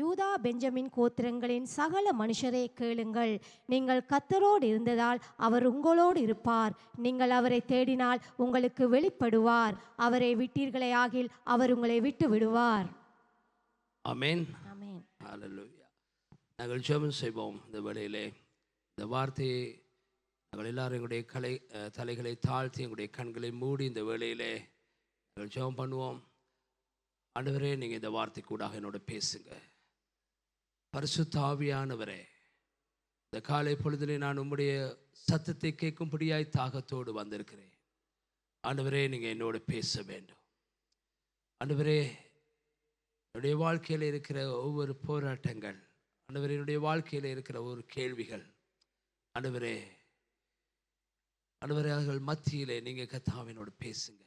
யூதா பெஞ்சமின் கோத்திரங்களின் சகல மனுஷரே கேளுங்கள். நீங்கள் கர்த்தரோடு இருந்ததால் அவர் உங்களோடு இருப்பார். நீங்கள் அவரை தேடினால் உங்களுக்கு வெளிப்படுவார். அவரை விட்டீர்களே ஆகில் அவர் உங்களை விட்டு விடுவார். ஆமென். ஆமென். ஹல்லேலூயா. நாங்கள் ஜெபம் செய்வோம். இந்த வேளையிலே இந்த வார்த்தையை நாங்கள் எல்லாரும் எங்களுடைய தலைகளை தாழ்த்தி எங்களுடைய கண்களை மூடி இந்த வேளையிலே நாங்கள் ஜெபம் பண்ணுவோம். ஆண்டவரே, நீங்கள் இந்த வார்த்தை கூடாக என்னோட பேசுங்க. பரிசுத்த ஆவியானவரே, இந்த காலை பொழுதிலே நான் உம்முடைய சத்தத்தை கேட்கும்படியாய் தாகத்தோடு வந்திருக்கிறேன். ஆண்டவரே, நீங்கள் என்னோட பேச வேண்டும். ஆண்டவரே, என்னுடைய வாழ்க்கையில் இருக்கிற ஒவ்வொரு போராட்டங்கள், ஆண்டவரே, என்னுடைய வாழ்க்கையில் இருக்கிற ஒவ்வொரு கேள்விகள், ஆண்டவரே அவர்கள் மத்தியிலே நீங்கள் கர்த்தாவினோடு பேசுங்க.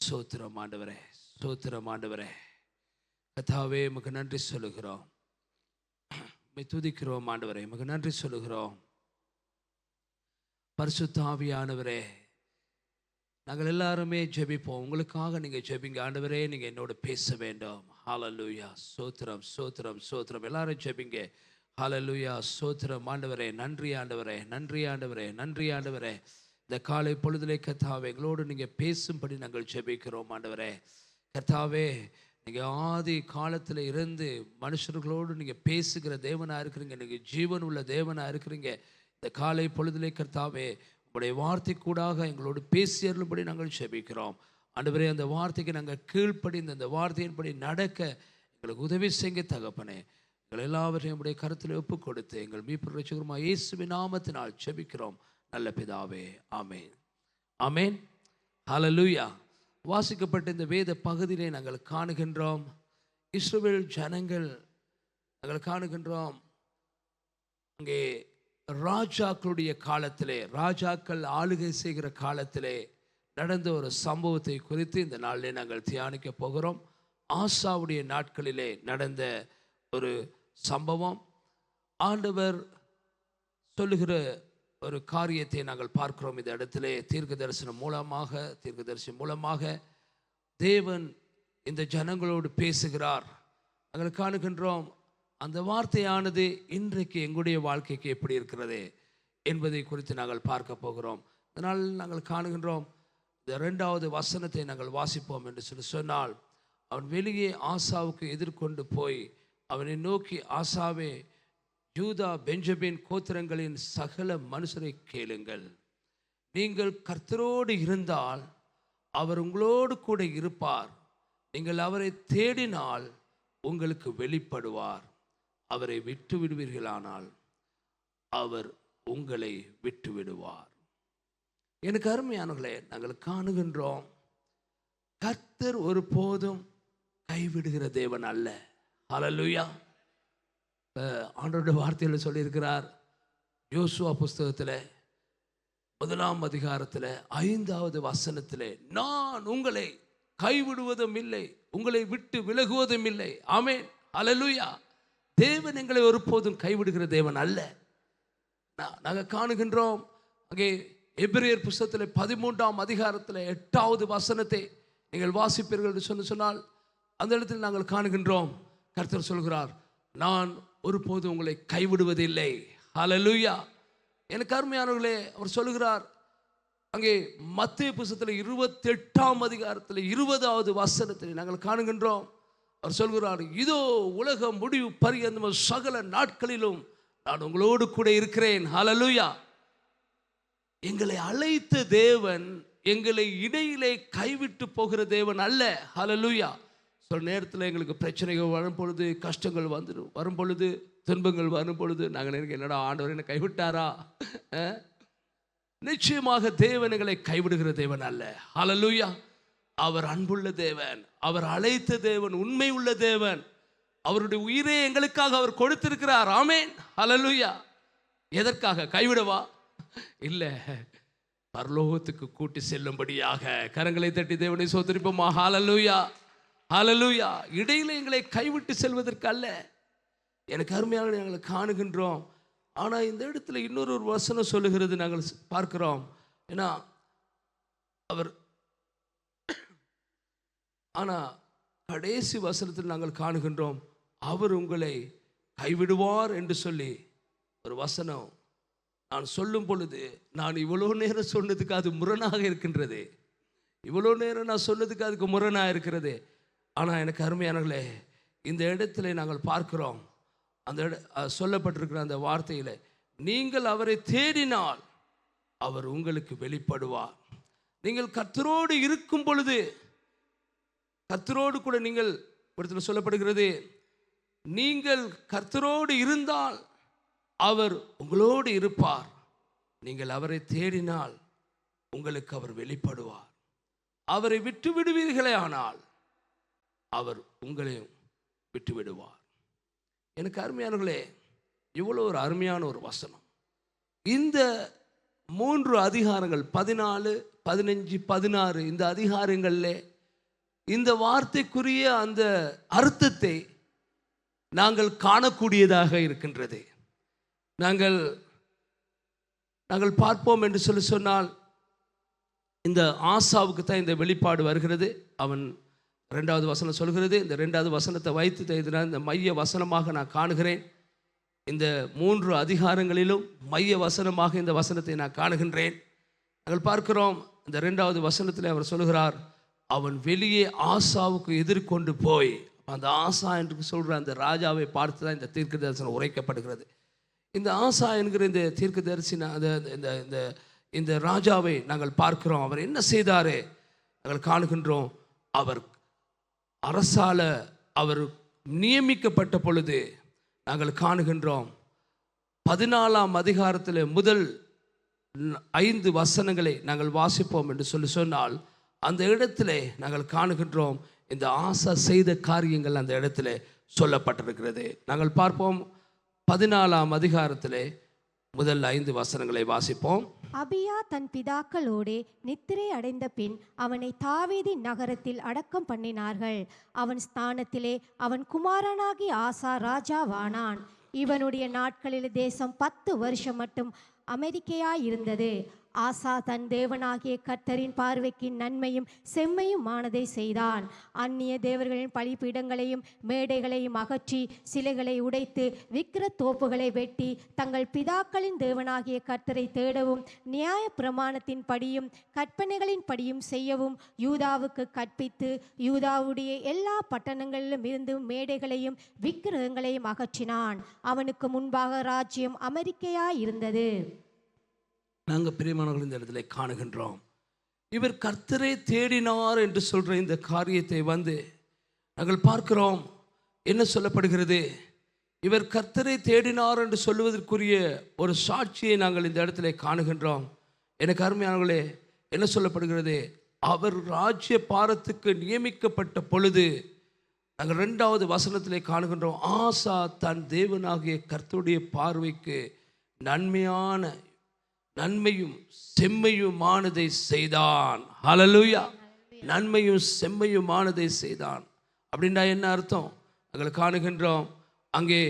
ஸ்தோத்திரம் ஆண்டவரே, ஸ்தோத்திரம் ஆண்டவரே. கர்த்தாவே, உமக்கு நன்றி சொல்லுகிறோம், உம்மை துதிக்கிறோம் ஆண்டவரே, உமக்கு நன்றி சொல்லுகிறோம். பரிசுத்த ஆவியானவரே, நாங்கள் எல்லாருமே ஜெபிப்போம். உங்களுக்காக நீங்கள் ஜெபிங்க. ஆண்டவரே, நீங்கள் என்னோட பேச வேண்டும். ஹல்லேலூயா. ஸ்தோத்திரம் ஸ்தோத்திரம் ஸ்தோத்திரம். எல்லாரும் ஜெபிங்க. ஹல்லேலூயா. ஸ்தோத்திரம் ஆண்டவரே. நன்றி ஆண்டவரே, நன்றி ஆண்டவரே, நன்றி ஆண்டவரே. இந்த காலை பொழுதிலே கர்த்தாவே, எங்களோடு நீங்கள் பேசும்படி நாங்கள் ஜெபிக்கிறோம் ஆண்டவரே. கர்த்தாவே, நீங்கள் ஆதி காலத்தில் இருந்து மனுஷர்களோடு நீங்கள் பேசுகிற தேவனாக இருக்கிறீங்க. நீங்கள் ஜீவன் உள்ள தேவனாக இருக்கிறீங்க. இந்த காலை பொழுதிலே கர்த்தாவே, உங்களுடைய வார்த்தை கூடாக எங்களோடு பேசியருளும்படி நாங்கள் ஜெபிக்கிறோம் ஆண்டவரே. அந்த வார்த்தைக்கு நாங்கள் கீழ்ப்படிந்து அந்த வார்த்தையின்படி நடக்க எங்களுக்கு உதவி செய்ய தகப்பனே. எங்கள் எல்லாவற்றையும் உடைய கருத்தில் ஒப்பு கொடுத்து எங்கள் மீட்பர் இரட்சகருமாகிய இயேசுவின் நாமத்தினால் ஜெபிக்கிறோம் நல்ல பிதாவே. ஆமென், ஆமென். ஹல்லேலூயா. வாசிக்கப்பட்ட இந்த வேத பகுதியிலே நாங்கள் காணுகின்றோம், இஸ்ரவேல் ஜனங்கள் நாங்கள் காணுகின்றோம், அங்கே ராஜாக்களுடைய காலத்திலே, ராஜாக்கள் ஆளுகை செய்கிற காலத்திலே நடந்த ஒரு சம்பவத்தை குறித்து இந்த நாளிலே நாங்கள் தியானிக்க போகிறோம். ஆசாவுடைய நாட்களிலே நடந்த ஒரு சம்பவம். ஆண்டவர் சொல்லுகிற ஒரு காரியத்தை நாங்கள் பார்க்கிறோம். இந்த இடத்திலே தீர்க்கதரிசி மூலமாக தேவன் இந்த ஜனங்களோடு பேசுகிறார். நாங்கள் காணுகின்றோம், அந்த வார்த்தையானது இன்றைக்கு எங்களுடைய வாழ்க்கைக்கு எப்படி இருக்கிறது என்பதை குறித்து நாங்கள் பார்க்க போகிறோம். அதனால் நாங்கள் காணுகின்றோம், இந்த 2வது வசனத்தை நாங்கள் வாசிப்போம் என்று சொன்னால், அவன் வெளியே ஆசாவுக்கு எதிர்கொண்டு போய் அவனை நோக்கி, ஆசாவே, யூதா பெஞ்சமின் கோத்திரங்களின் சகல மனுஷரை கேளுங்கள். நீங்கள் கர்த்தரோடு இருந்தால் அவர் உங்களோடு கூட இருப்பார். நீங்கள் அவரை தேடினால் உங்களுக்கு வெளிப்படுவார். அவரை விட்டு விடுவீர்களானால் அவர் உங்களை விட்டு விடுவார். எனக்கு அருமையானவர்களே, நாங்கள் காணுகின்றோம், கர்த்தர் ஒருபோதும் கைவிடுகிற தேவன் அல்ல. ஹல்லேலூயா. ஆண்டவருடைய வார்த்தையில் சொல்லியிருக்கிறார், யோசுவா புஸ்தகத்தில் 1ஆம் அதிகாரத்தில் 5வது வசனத்தில், நான் உங்களை கைவிடுவதும் இல்லை, உங்களை விட்டு விலகுவதும் இல்லை. ஆமென், ஹல்லேலூயா. தேவன் எங்களை ஒருபோதும் கைவிடுகிற தேவன் அல்ல. நாங்கள் காணுகின்றோம், அங்கே எபிரேயர் புஸ்தகத்தில் 13ஆம் அதிகாரத்தில் 8வது வசனத்தை நீங்கள் வாசிப்பீர்கள் என்று சொன்னால், அந்த இடத்தில் நாங்கள் காணுகின்றோம், கர்த்தர் சொல்கிறார், நான் ஒருபோதும் உங்களை கைவிடுவதில்லை. ஹல்லேலூயா. எனக்கு அருமையானவர்களே, அவர் சொல்லுகிறார், அங்கே மத்தேயு புஸ்தகத்தில் 28ஆம் அதிகாரத்தில் 20வது வசனத்தில் நாங்கள் காணுகின்றோம், அவர் சொல்கிறார், இதோ உலக முடிவு பரியந்தம் சகல நாட்களிலும் நான் உங்களோடு கூட இருக்கிறேன். ஹல்லேலூயா. எங்களை அழைத்த தேவன் எங்களை இடையிலே கைவிட்டு போகிற தேவன் அல்ல. ஹல்லேலூயா. சில நேரத்தில் எங்களுக்கு பிரச்சனைகள் வரும் பொழுது, கஷ்டங்கள் வரும் பொழுது, துன்பங்கள் வரும் பொழுது நாங்கள் நினைக்க, என்னடா ஆண்டவர் என்னை கைவிட்டாரா? நிச்சயமாக தேவன் எங்களை கைவிடுகிற தேவன் அல்ல. ஹல்லேலூயா. அவர் அன்புள்ள தேவன், அவர் அழைத்த தேவன், உண்மை உள்ள தேவன். அவருடைய உயிரை எங்களுக்காக அவர் கொடுத்திருக்கிறார். ஆமென், ஹல்லேலூயா. எதற்காக? கைவிடவா? இல்லை, பரலோகத்துக்கு கூட்டி செல்லும்படியாக. கரங்களை தட்டி தேவனை சோதரிப்போமா? ஹல்லேலூயா, ஹல்லேலூயா. இடையில எங்களை கைவிட்டு செல்வதற்கு அல்ல. எனக்கு அருமையாக நாங்கள் காணுகின்றோம். ஆனால் இந்த இடத்துல இன்னொரு வசனம் சொல்லுகிறது நாங்கள் பார்க்கிறோம். ஏன்னா அவர் கடைசி வசனத்தில் நாங்கள் காணுகின்றோம், அவர் உங்களை கைவிடுவார் என்று சொல்லி ஒரு வசனம் நான் சொல்லும் பொழுது, நான் இவ்வளோ நேரம் சொன்னதுக்கு அது முரணாக இருக்கின்றது. இவ்வளோ நேரம் நான் சொன்னதுக்கு அதுக்கு முரணாக இருக்கிறது. ஆனால் எனக்கு அருமையானவர்களே, இந்த இடத்துல நாங்கள் பார்க்கிறோம், அந்த சொல்லப்பட்டிருக்கிற அந்த வார்த்தையில், நீங்கள் அவரை தேடினால் அவர் உங்களுக்கு வெளிப்படுவார். நீங்கள் கர்த்தரோடு இருக்கும் பொழுது, கர்த்தரோடு கூட நீங்கள் இடத்துல சொல்லப்படுகிறது, நீங்கள் கர்த்தரோடு இருந்தால் அவர் உங்களோடு இருப்பார். நீங்கள் அவரை தேடினால் உங்களுக்கு அவர் வெளிப்படுவார். அவரை விட்டு விடுவீர்களே ஆனால் அவர் உங்களையும் விட்டு விடுவார். எனக்கு அருமையானவர்களே, இவ்வளோ ஒரு அருமையான ஒரு வசனம். இந்த 3 அதிகாரங்கள் 14, 15, 16 இந்த அதிகாரங்களில் இந்த வார்த்தைக்குரிய அந்த அர்த்தத்தை நாங்கள் காணக்கூடியதாக இருக்கின்றது. நாங்கள் பார்ப்போம் என்று சொன்னால், இந்த ஆசாவுக்கு தான் இந்த வெளிப்பாடு வருகிறது. அவன் 2வது வசனம் சொல்கிறது. இந்த 2வது வசனத்தை வைத்து இந்த மைய வசனமாக நான் காணுகிறேன். இந்த 3 அதிகாரங்களிலும் மைய வசனமாக இந்த வசனத்தை நான் காணுகின்றேன். நாங்கள் பார்க்கிறோம், இந்த 2வது வசனத்தில் அவர் சொல்கிறார், அவன் வெளியே ஆசாவுக்கு எதிர்கொண்டு போய், அந்த ஆசா என்று சொல்கிற அந்த ராஜாவை பார்த்து தான் இந்த தீர்க்க தரிசனம் உரைக்கப்படுகிறது. இந்த ஆசா என்கிற இந்த தீர்க்க தரிசன இந்த ராஜாவை நாங்கள் பார்க்கிறோம். அவர் என்ன செய்தாரே நாங்கள் காணுகின்றோம். அவர் அரசால அவர் நியமிக்கப்பட்ட பொழுது நாங்கள் காணுகின்றோம், 14ஆம் அதிகாரத்தில் முதல் 5 வசனங்களை நாங்கள் வாசிப்போம் என்று சொன்னால், அந்த இடத்துல நாங்கள் காணுகின்றோம், இந்த ஆசா செய்த காரியங்கள் அந்த இடத்துல சொல்லப்பட்டிருக்கிறது. நாங்கள் பார்ப்போம், 14ஆம் அதிகாரத்திலே முதல் 5 வசனங்களை வாசிப்போம். அபியா தன் பிதாக்களோடே நித்திரை அடைந்த பின் அவனை தாவீதின் நகரத்தில் அடக்கம் பண்ணினார்கள். அவன் ஸ்தானத்திலே அவன் குமாரனாகி ஆசா ராஜாவானான். இவனுடைய நாட்களில் தேசம் 10 வருஷம் மட்டும் அமைதியாயிருந்தது. ஆசா தன் தேவனாகிய கர்த்தரின் பார்வைக்கு நன்மையும் செம்மையுமானதை செய்தான். அந்நிய தேவர்களின் பலிபீடங்களையும் மேடைகளையும் அகற்றி சிலைகளை உடைத்து விக்கிர தோப்புகளை வெட்டி தங்கள் பிதாக்களின் தேவனாகிய கர்த்தரை தேடவும் நியாய பிரமாணத்தின் படியும் கற்பனைகளின் படியும் செய்யவும் யூதாவுக்கு கற்பித்து யூதாவுடைய எல்லா பட்டணங்களிலும் இருந்து மேடைகளையும் விக்கிரகங்களையும் அகற்றினான். அவனுக்கு முன்பாக ராஜ்யம் அமைதியாயிருந்தது. நாங்கள் பிரியமானவர்கள் இந்த இடத்துல காணுகின்றோம், இவர் கர்த்தரை தேடினார் என்று சொல்கிற இந்த காரியத்தை நாங்கள் பார்க்கிறோம். என்ன சொல்லப்படுகிறது? இவர் கர்த்தரை தேடினார் என்று சொல்லுவதற்குரிய ஒரு சாட்சியை நாங்கள் இந்த இடத்துல காணுகின்றோம். எனக்கு அருமையானவர்களே, என்ன சொல்லப்படுகிறது? அவர் ராஜ்ய பாரத்துக்கு நியமிக்கப்பட்ட பொழுது நாங்கள் 2வது வசனத்திலே காணுகின்றோம், ஆசா தன் தேவனாகிய கர்த்தருடைய பார்வைக்கு நன்மையும் செம்மையுமானதை செய்தான். ஹல்லேலூயா! நன்மையும் செம்மையுமானதை செய்தான். அப்படின்னா என்ன அர்த்தம்? நாங்கள் காணுகின்றோம், அங்கே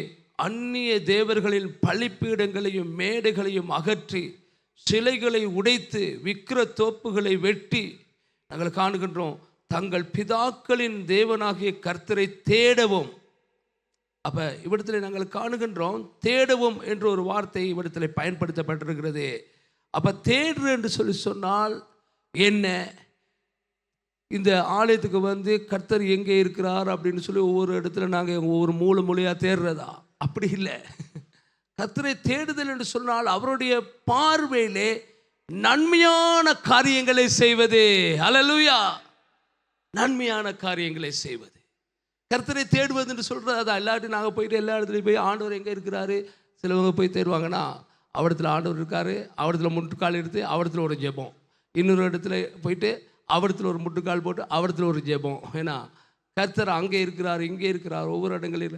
அந்நிய தேவர்களின் பலிப்பீடங்களையும் மேடைகளையும் அகற்றி சிலைகளை உடைத்து விக்கிர தோப்புகளை வெட்டி நாங்கள் காணுகின்றோம், தங்கள் பிதாக்களின் தேவனாகிய கர்த்தரை தேடவும். அப்போ இவ்விடத்தில் நாங்கள் காணுகின்றோம், தேடவும் என்ற ஒரு வார்த்தை இவ்விடத்தில் பயன்படுத்தப்பட்டிருக்கிறது. அப்போ தேடு என்று சொன்னால் என்ன? இந்த ஆலயத்துக்கு கர்த்தர் எங்கே இருக்கிறார் அப்படின்னு சொல்லி ஒவ்வொரு இடத்துல நாங்கள் ஒவ்வொரு மூலையாக தேடுறதா? அப்படி இல்லை. கர்த்தரை தேடுதல் என்று சொன்னால் அவருடைய பார்வையிலே நன்மையான காரியங்களை செய்வது. ஹல்லேலூயா! நன்மையான காரியங்களை செய்வது. கர்த்தரை தேடுவது என்று சொல்கிறது அதான். எல்லாத்தையும் நாங்கள் போயிட்டு எல்லா இடத்துலையும் போய் ஆண்டவர் எங்கே இருக்கிறாரு, சிலவங்க போய் தேடுவாங்கன்னா, அவடத்தில் ஆண்டவர் இருக்காரு, அவடத்தில் முட்டுக்கால் எடுத்து அவடத்தில் ஒரு ஜெபம், இன்னொரு இடத்துல போயிட்டு அவடத்தில் ஒரு முட்டுக்கால் போட்டு அவடத்தில் ஒரு ஜெபம். ஏன்னா கர்த்தர் அங்கே இருக்கிறார், இங்கே இருக்கிறார், ஒவ்வொரு இடங்களில்.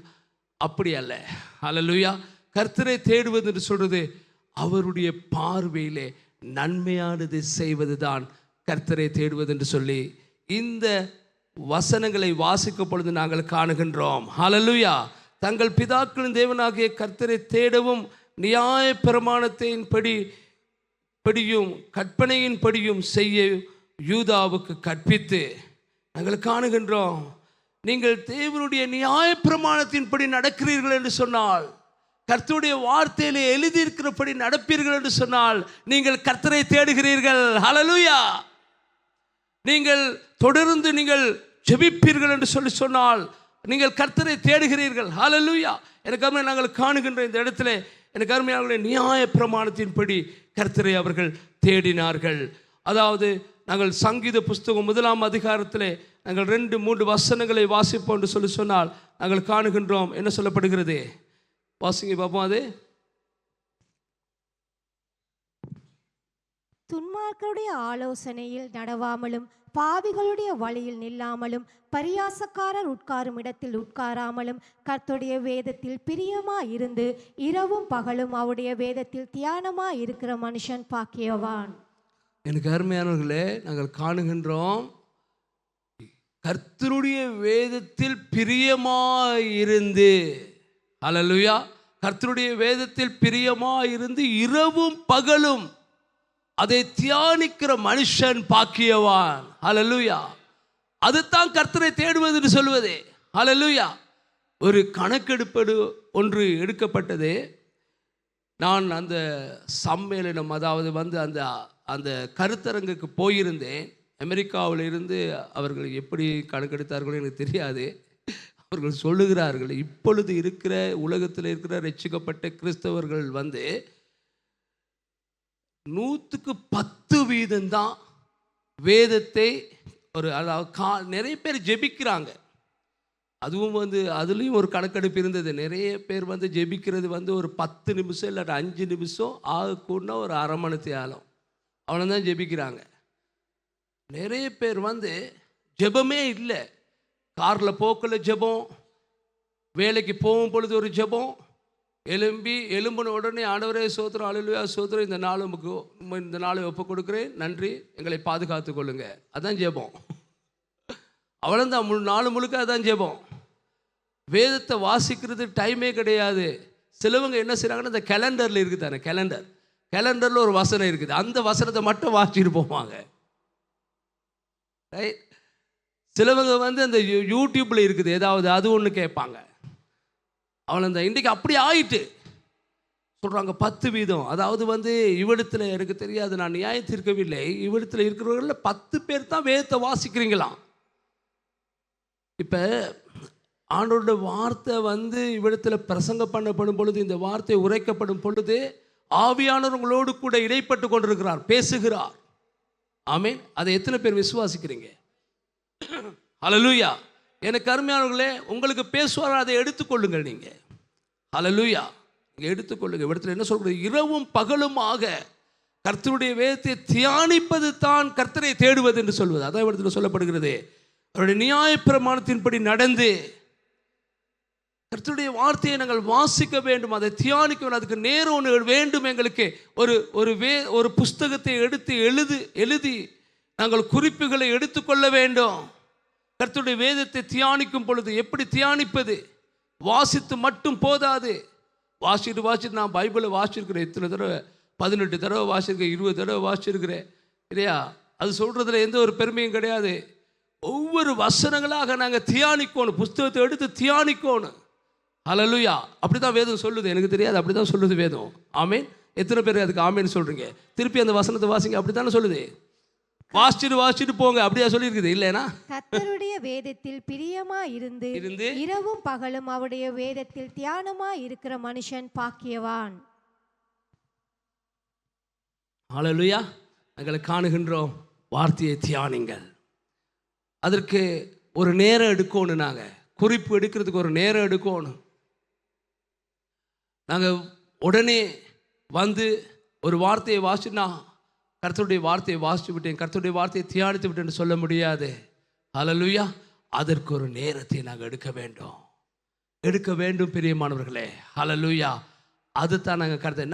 அப்படி அல்ல. ஹல்லேலூயா! கர்த்தரை தேடுவது என்று சொல்கிறது அவருடைய பார்வையிலே நன்மையானது செய்வது தான் கர்த்தரை தேடுவது என்று சொல்லி இந்த வசனங்களை வாசிக்கும் பொழுது நாங்கள் காணுகின்றோம். ஹல்லேலூயா! தங்கள் பிதாக்களின் தேவனாகிய கர்த்தரை தேடவும் நியாய பிரமாணத்தின் படியும் கற்பனையின் படியும் செய்ய யூதாவுக்கு கற்பித்து நாங்கள் காணுகின்றோம். நீங்கள் தேவனுடைய நியாயப்பிரமாணத்தின்படி நடக்கிறீர்கள் என்று சொன்னால், கர்த்தருடைய வார்த்தையிலே எழுதியிருக்கிறபடி நடப்பீர்கள் என்று சொன்னால், நீங்கள் கர்த்தரை தேடுகிறீர்கள். ஹல்லேலூயா. நீங்கள் தொடர்ந்து நீங்கள் ஜெபிப்பீர்கள் என்று சொன்னால் நீங்கள் கர்த்தரை தேடுகிறீர்கள். ஹல்லேலூயா. எனக்கு அருமை, நாங்கள் காணுகின்ற இந்த இடத்துல எனக்கு அருமையானவர்களே, நியாய பிரமாணத்தின்படி கர்த்தரை அவர்கள் தேடினார்கள். அதாவது நாங்கள் சங்கீத புஸ்தகம் 1ஆம் அதிகாரத்திலே நாங்கள் 2-3 வசனங்களை வாசிப்போம் என்று சொன்னால் நாங்கள் காணுகின்றோம். என்ன சொல்லப்படுகிறது? வாசிங்க பார்ப்போம். அது துன்மார்க்கருடைய ஆலோசனையில் நடவாமலும் பாவிகளுடைய வழியில் நில்லாமலும் பரியாசக்காரர் உட்காரும் இடத்தில் உட்காராமலும் கர்த்தருடைய வேதத்தில் பிரியமாயிருந்து இரவும் பகலும் அவருடைய வேதத்தில் தியானமாய் இருக்கிற மனுஷன் பாக்கியவான். எனக்கு அருமையானவர்களே, நாங்கள் காணுகின்றோம், கர்த்தருடைய வேதத்தில் பிரியமாயிருந்து, ஹல்லேலூயா, கர்த்தருடைய வேதத்தில் பிரியமாயிருந்து இரவும் பகலும் அதை தியானிக்கிற மனுஷன் பாக்கியவான். ஹல்லேலூயா. அதுதான் கர்த்தரை தேடுவது என்று சொல்வது. ஹல்லேலூயா. ஒரு கணக்கெடுப்பது ஒன்று எடுக்கப்பட்டது. நான் அந்த சம்மேளனம், அதாவது அந்த அந்த கருத்தரங்குக்கு போயிருந்தேன். அமெரிக்காவில் இருந்து அவர்கள் எப்படி கணக்கெடுத்தார்களோ எனக்கு தெரியாது. அவர்கள் சொல்லுகிறார்கள், இப்பொழுது இருக்கிற உலகத்தில் இருக்கிற ரட்சிக்கப்பட்ட கிறிஸ்தவர்கள் 100% தான் வேதத்தை அதாவது நிறைய பேர் ஜெபிக்கிறாங்க. அதுவும் அதுலேயும் ஒரு கணக்கெடுப்பு இருந்தது. நிறைய பேர் ஜெபிக்கிறது ஒரு 10 நிமிஷம் இல்லாட்ட 5 நிமிஷம் ஆகக்கூடனா ஒரு அரை மணி நேரம் அவ்வளோதான் ஜெபிக்கிறாங்க. நிறைய பேர் ஜெபமே இல்லை. காரில் போக்கில் ஜெபம், வேலைக்கு போகும் பொழுது ஒரு ஜெபம், எலும்பின உடனே ஆண்டவரே சோத்திரம், அல்லேலூயா சோத்திரம், இந்த நாளை ஒப்பு கொடுக்குறேன், நன்றி, எங்களை பாதுகாத்து கொள்ளுங்க. அதான் ஜெபம். அவ்வளோதான், நாள் முழுக்க அதான் ஜெபம். வேதத்தை வாசிக்கிறது டைமே கிடையாது. சிலவங்க என்ன செய்கிறாங்கன்னா, இந்த கேலண்டரில் இருக்குது தானே, கேலண்டரில் ஒரு வசனம் இருக்குது, அந்த வசனத்தை மட்டும் வாசிச்சுட்டு போவாங்க. ரைட். சிலவங்க அந்த யூடியூப்பில் இருக்குது ஏதாவது, அது ஒன்று கேட்பாங்க. அவளை இன்றைக்கி அப்படி ஆயிட்டு சொல்கிறாங்க 10%. அதாவது இவ்விடத்தில் எனக்கு தெரியாது, நான் நியாயம் தீர்க்கவில்லை, இவ்விடத்தில் இருக்கிறவர்களில் 10 பேர் தான் வேதத்தை வாசிக்கிறீங்களாம். இப்போ ஆண்டவருடைய வார்த்தை இவ்விடத்தில் பிரசங்கம் பண்ணப்படும் பொழுது, இந்த வார்த்தை உரைக்கப்படும் பொழுது ஆவியானவர் உங்களோடு கூட இடைப்பட்டு கொண்டிருக்கிறார், பேசுகிறார். ஆமீன். அதை எத்தனை பேர் விசுவாசிக்கிறீங்க? ஹல்லேலூயா. எனக்கு அருமையானவர்களே, உங்களுக்கு பேசுவார், அதை எடுத்துக்கொள்ளுங்கள். நீங்கள் ஹல்லேலூயா, நீங்கள் எடுத்துக்கொள்ளுங்கள். இடத்துல என்ன சொல்கிறது? இரவும் பகலுமாக கர்த்தருடைய வேதத்தை தியானிப்பது தான் கர்த்தரை தேடுவது என்று சொல்வது. அதான் இடத்துல சொல்லப்படுகிறது. அவருடைய நியாயப்பிரமாணத்தின்படி நடந்து கர்த்தருடைய வார்த்தையை நாங்கள் வாசிக்க வேண்டும், அதை தியானிக்க வேண்டும். அதுக்கு நேரம் ஒன்று வேண்டும். எங்களுக்கு ஒரு புஸ்தகத்தை எடுத்து எழுதி நாங்கள் குறிப்புகளை எடுத்துக்கொள்ள வேண்டும். கர்த்தருடைய வேதத்தை தியானிக்கும் பொழுது எப்படி தியானிப்பது? வாசித்து மட்டும் போதாது. வாசிட்டு நான் பைபிளை வாசிச்சிருக்கிறேன். எத்தனை தடவை? 18 தடவை வாசிச்சிருக்கேன், 20 தடவை வாசிச்சிருக்கிறேன் இல்லையா? அது சொல்கிறதுல எந்த ஒரு பெருமையும் கிடையாது. ஒவ்வொரு வசனங்களாக நாங்கள் தியானிக்கணும், புஸ்தகத்தை எடுத்து தியானிக்கணும். ஹல்லேலூயா. அப்படி தான் வேதம் சொல்லுது. எனக்கு தெரியாது, அப்படி தான் சொல்லுது வேதம். ஆமீன். எத்தனை பேர் அதுக்கு ஆமீன் சொல்கிறீங்க? திருப்பி அந்த வசனத்தை வாசிங்க. அப்படி தானே சொல்லுது. வாசிச்சுட்டு போங்க, அப்படியா சொல்லியிருக்குது? இல்லைனா கர்த்தருடைய வேதத்தில் பிரியமாயிருந்து இரவும் பகலும் அவருடைய வேதத்தில் தியானமாய் இருக்கிற மனுஷன் பாக்கியவான். ஹல்லேலூயா. நாங்கள் காணுகின்றோம், வார்த்தையை தியானிங்கள். அதற்கு ஒரு நேரம் எடுக்கணும். நாங்கள் குறிப்பு எடுக்கிறதுக்கு ஒரு நேரம் எடுக்கணும். நாங்கள் உடனே ஒரு வார்த்தையை வாசினா, கர்த்தருடைய வார்த்தையை வாசித்து விட்டேன், கர்த்தருடைய வார்த்தையை தியானித்து விட்டேன்னு சொல்ல முடியாது. ஹல்லேலூயா. அதற்கு ஒரு நேரத்தை நாங்கள் எடுக்க வேண்டும் பிரியமானவர்களே. ஹல்லேலூயா. அதுதான்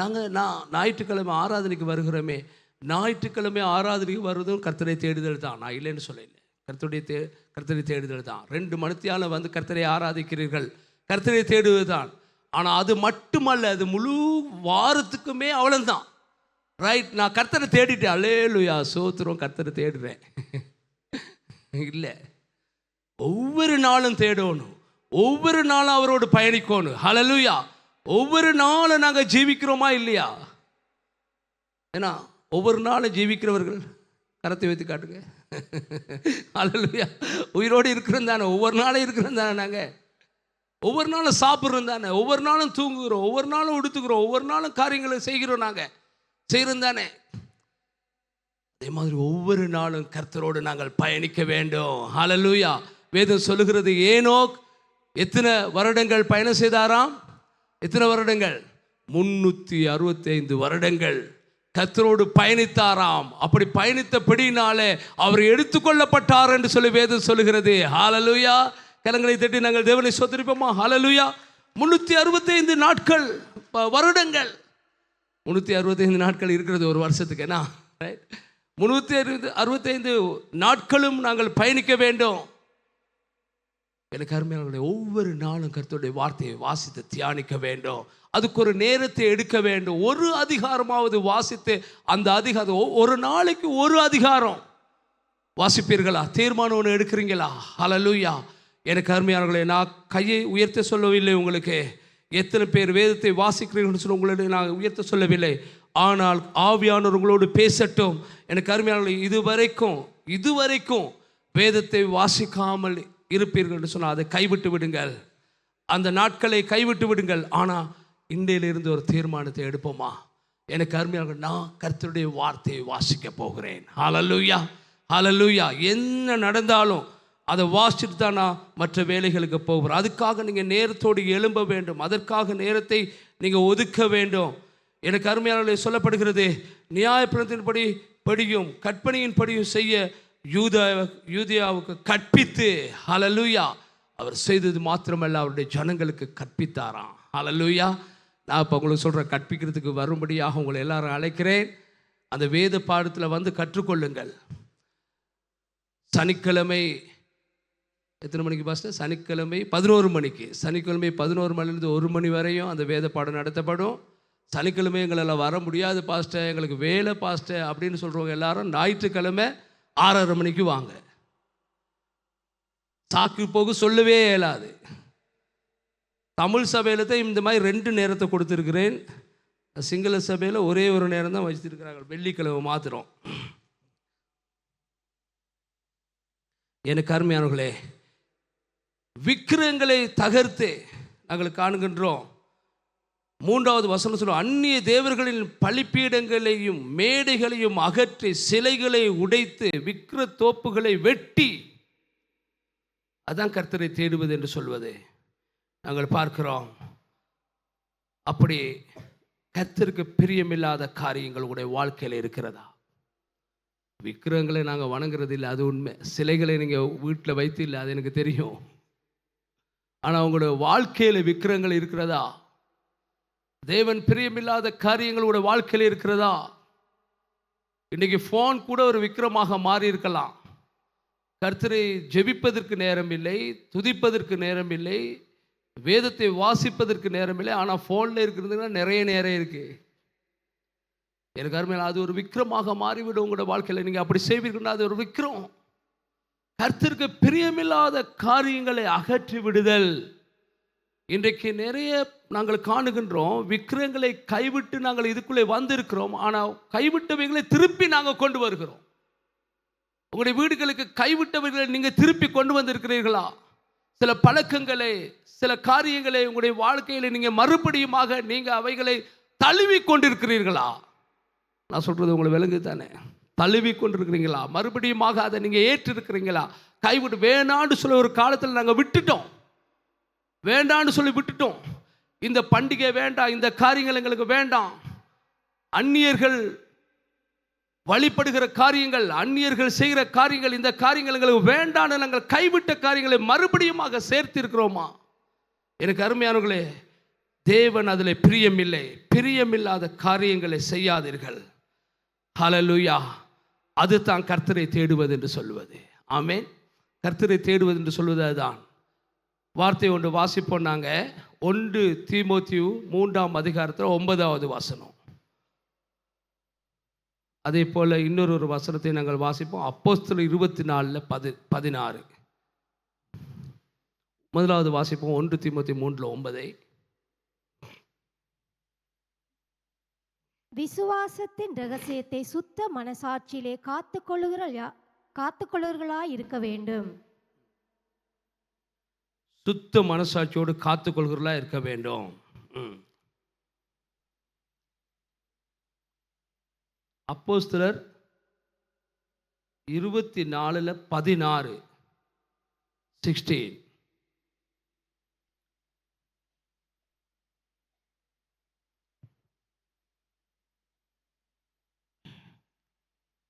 நாங்கள் நான் ஞாயிற்றுக்கிழமை ஆராதனைக்கு வருகிறோமே, ஞாயிற்றுக்கிழமை ஆராதனைக்கு வருவதும் கர்த்தரை தேடுதல் தான். நான் இல்லைன்னு சொல்லலை. கர்த்தரை தேடுதல் தான். 2 மணித்தியால கர்த்தரை ஆராதிக்கிறீர்கள், கர்த்தரை தேடுவது தான். ஆனால் அது மட்டுமல்ல, அது முழு வாரத்துக்குமே அவ்வளோதான். ரைட். நான் கர்த்தரை தேடிட்டேன், அல்லேலூயா சோத்திரம், கர்த்தரை தேடுறேன் இல்லை. ஒவ்வொரு நாளும் தேடணும், ஒவ்வொரு நாளும் அவரோடு பயணிக்கணும். ஹல்லேலூயா. ஒவ்வொரு நாளும் நாங்கள் ஜீவிக்கிறோமா இல்லையா? ஏன்னா ஒவ்வொரு நாளும் ஜீவிக்கிறவர்கள் கரத்தை வைத்து காட்டுங்க. ஹல்லேலூயா. உயிரோடு இருக்கிறோம் தானே, ஒவ்வொரு நாளும் இருக்கிறோம் தானே, நாங்கள் ஒவ்வொரு நாளும் சாப்பிட்றோம் தானே, ஒவ்வொரு நாளும் தூங்குகிறோம், ஒவ்வொரு நாளும் உடுத்துக்கிறோம், ஒவ்வொரு நாளும் காரியங்களை செய்கிறோம், நாங்கள் செய்கிறோம் தானே. அதே மாதிரி ஒவ்வொரு நாளும் கர்த்தரோடு நாங்கள் பயணிக்க வேண்டும். ஹல்லேலூயா. வேதம் சொல்லுகிறது, ஏனோக் எத்தனை வருடங்கள் பயணம் செய்தாராம்? எத்தனை வருடங்கள்? 365 வருடங்கள் கர்த்தரோடு பயணித்தாராம். அப்படி பயணித்தபடினாலே அவர் எடுத்துக்கொள்ளப்பட்டார் என்று சொல்லி வேதம் சொல்லுகிறது. ஹல்லேலூயா. கரங்களை தட்டி நாங்கள் தேவனை ஸ்தோத்திரிப்போமா? ஹல்லேலூயா. 365 நாட்கள், வருடங்கள். 365 நாட்கள் இருக்கிறது ஒரு வருஷத்துக்கு. என்ன ரைட்? 365 நாட்களும் நாங்கள் பயணிக்க வேண்டும். எனக்கு அருமையானவர்களே, ஒவ்வொரு நாளும் கர்த்தருடைய வார்த்தையை வாசித்து தியானிக்க வேண்டும். அதுக்கு ஒரு நேரத்தை எடுக்க வேண்டும். ஒரு அதிகாரமாவது வாசித்து அந்த அதிகாரம், ஒரு நாளைக்கு ஒரு அதிகாரம் வாசிப்பீர்களா? தீர்மானம் ஒன்று எடுக்கிறீங்களா? ஹல்லேலூயா. எனக்கு அருமையானவர்களே, நான் கையை உயர்த்த சொல்லவில்லை உங்களுக்கு. எத்தனை பேர் வேதத்தை வாசிக்கிறீங்கன்னு சொல்லி உங்களை நான் உயர்த்த சொல்லவில்லை. ஆனால் ஆவியானவர் உங்களோடு பேசட்டும். எனக்கு அருமையானவர்களே, இதுவரைக்கும் வேதத்தை வாசிக்காமல் இருப்பீர்கள் என்று சொன்னால் அதை கைவிட்டு விடுங்கள். அந்த நாட்களை கைவிட்டு விடுங்கள். ஆனால் இன்றையிலிருந்து ஒரு தீர்மானத்தை எடுப்போமா? எனக்கு அருமையானவர்களே, நான் கர்த்தருடைய வார்த்தையை வாசிக்க போகிறேன். ஹல்லேலூயா. ஹல்லேலூயா. என்ன நடந்தாலும் அதை வாசிச்சுட்டு தான் நான் மற்ற வேலைகளுக்கு போகிறேன். அதுக்காக நீங்கள் நேரத்தோடு எழும்ப வேண்டும். அதற்காக நேரத்தை நீங்கள் ஒதுக்க வேண்டும். எனக்கு அருமையானவர்களே, சொல்லப்படுகிறது, நியாயப்பிரமாணத்தின்படி படியும் கற்பனையின் படியும் செய்ய யூதேயாவுக்கு கற்பித்து, ஹல்லேலூயா, அவர் செய்தது மாத்திரமல்ல, அவருடைய ஜனங்களுக்கு கற்பித்தாராம். ஹல்லேலூயா. நான் இப்போ உங்களுக்கு சொல்கிறேன், கற்பிக்கிறதுக்கு வரும்படியாக உங்களை எல்லாரும் அழைக்கிறேன். அந்த வேத பாடத்தில் வந்து கற்றுக்கொள்ளுங்கள். சனிக்கிழமை எத்தனை மணிக்கு பாஸ்டர்? சனிக்கிழமை 11 மணிக்கு. சனிக்கிழமை 11 மணிலேருந்து 1 மணி வரையும் அந்த வேத பாடம் நடத்தப்படும். சனிக்கிழமை எங்களால் வர முடியாது பாஸ்டர், எங்களுக்கு வேலை பாஸ்டர் அப்படின்னு சொல்கிறவங்க எல்லாரும் ஞாயிற்றுக்கிழமை 6:30 மணிக்கு வாங்க. சாக்கு போக சொல்லவே இயலாது. தமிழ் சபையில் தான் இந்த மாதிரி 2 நேரத்தை கொடுத்துருக்கிறேன். சிங்கள சபையில் ஒரே ஒரு நேரம் தான் வச்சுருக்கிறாங்க, வெள்ளிக்கிழமை மாத்திரம். எனக்கு அருமையானவர்களே, விக்கிரகங்களை தகர்த்து நாங்கள் காணுகின்றோம். 3வது வசனம் சொல்லுவோம், அந்நிய தேவர்களின் பலிப்பீடங்களையும் மேடைகளையும் அகற்றி சிலைகளை உடைத்து விக்கிர தோப்புகளை வெட்டி, அதான் கர்த்தரை தேடுவது என்று சொல்வது நாங்கள் பார்க்கிறோம். அப்படி கர்த்தருக்கு பிரியமில்லாத காரியங்கள் உங்களுடைய வாழ்க்கையில் இருக்கிறதா? விக்கிரகங்களை நாங்கள் வணங்குறது இல்லை, அது உண்மை. சிலைகளை நீங்கள் வீட்டில் வைத்து இல்லை, அது எனக்கு தெரியும். ஆனால் உங்களுடைய வாழ்க்கையில் விக்கிரகங்கள் இருக்கிறதா? தேவன் பிரியமில்லாத காரியங்களோட வாழ்க்கையில் இருக்கிறதா? இன்னைக்கு ஃபோன் கூட ஒரு விக்கிரமாக மாறி இருக்கலாம். கர்த்தரை ஜெபிப்பதற்கு நேரம் இல்லை, துதிப்பதற்கு நேரம் இல்லை, வேதத்தை வாசிப்பதற்கு நேரம் இல்லை. ஆனால் ஃபோனில் இருக்கிறதுனா நிறைய நேரம் இருக்கு. எனக்கு அருமையான, அது ஒரு விக்கிரமாக மாறிவிடும் உங்களோட வாழ்க்கையில். நீங்கள் அப்படி செய்வீர்கள்னா அது ஒரு விக்கிரம். கர்த்தருக்கு பிரியமில்லாத காரியங்களை அகற்றி விடுதல். இன்றைக்கு நிறைய நாங்கள் காணுகின்றோம், விக்கிரகங்களை கைவிட்டு நாங்கள் இதுக்குள்ளே வந்திருக்கிறோம். ஆனால் கைவிட்டவைகளை திருப்பி நாங்கள் கொண்டு வருகிறோம். உங்களுடைய வீடுகளுக்கு கைவிட்டவைகளை நீங்கள் திருப்பி கொண்டு வந்திருக்கிறீர்களா? சில பழக்கங்களை, சில காரியங்களை உங்களுடைய வாழ்க்கையில் நீங்கள் மறுபடியுமாக நீங்கள் அவைகளை தழுவி கொண்டிருக்கிறீர்களா? நான் சொல்றது உங்களை விளங்கு தானே? தழுவி கொண்டிருக்கிறீங்களா? மறுபடியுமாக அதை நீங்கள் ஏற்றிருக்கிறீங்களா? கைவிட்டு வேணான்னு சொல்ல ஒரு காலத்தில் நாங்கள் விட்டுட்டோம், வேண்டான்னு சொல்லி விட்டுட்டோம். இந்த பண்டிகை வேண்டாம், இந்த காரியங்கள் எங்களுக்கு வேண்டாம், அந்நியர்கள் வழிபடுகிற காரியங்கள், அந்நியர்கள் செய்கிற காரியங்கள், இந்த காரியங்கள் எங்களுக்கு வேண்டான்னு நாங்கள் கைவிட்ட காரியங்களை மறுபடியுமாக சேர்த்திருக்கிறோமா? எனக்கு அருமையானவர்களே, தேவன் அதில் பிரியமில்லை. பிரியமில்லாத காரியங்களை செய்யாதீர்கள். ஹல்லேலூயா. அது தான் கர்த்தரை தேடுவது என்று சொல்வது. ஆமென். கர்த்தரை தேடுவது என்று சொல்வது அதுதான். வார்த்தை ஒன்று வாசிப்போம். நாங்கள் 1 தீமோத்தேயு 3ஆம் அதிகாரத்தில் 9வது வசனம். அதே போல் இன்னொரு வசனத்தை நாங்கள் வாசிப்போம். அப்போஸ்தலர் 24:16. முதலாவது வாசிப்போம் 1 தீமோத்தேயு 3:9. விசுவாசத்தின் ரகசியத்தை சுத்த மனசாட்சியிலே காத்துக்கொள்ளுகிறவர்களாய் இருக்க வேண்டும். சுத்த மனசாட்சியோடு காத்துக்கொள்கிறவர்களா இருக்க வேண்டும். அப்போஸ்தலர் 24:16 16.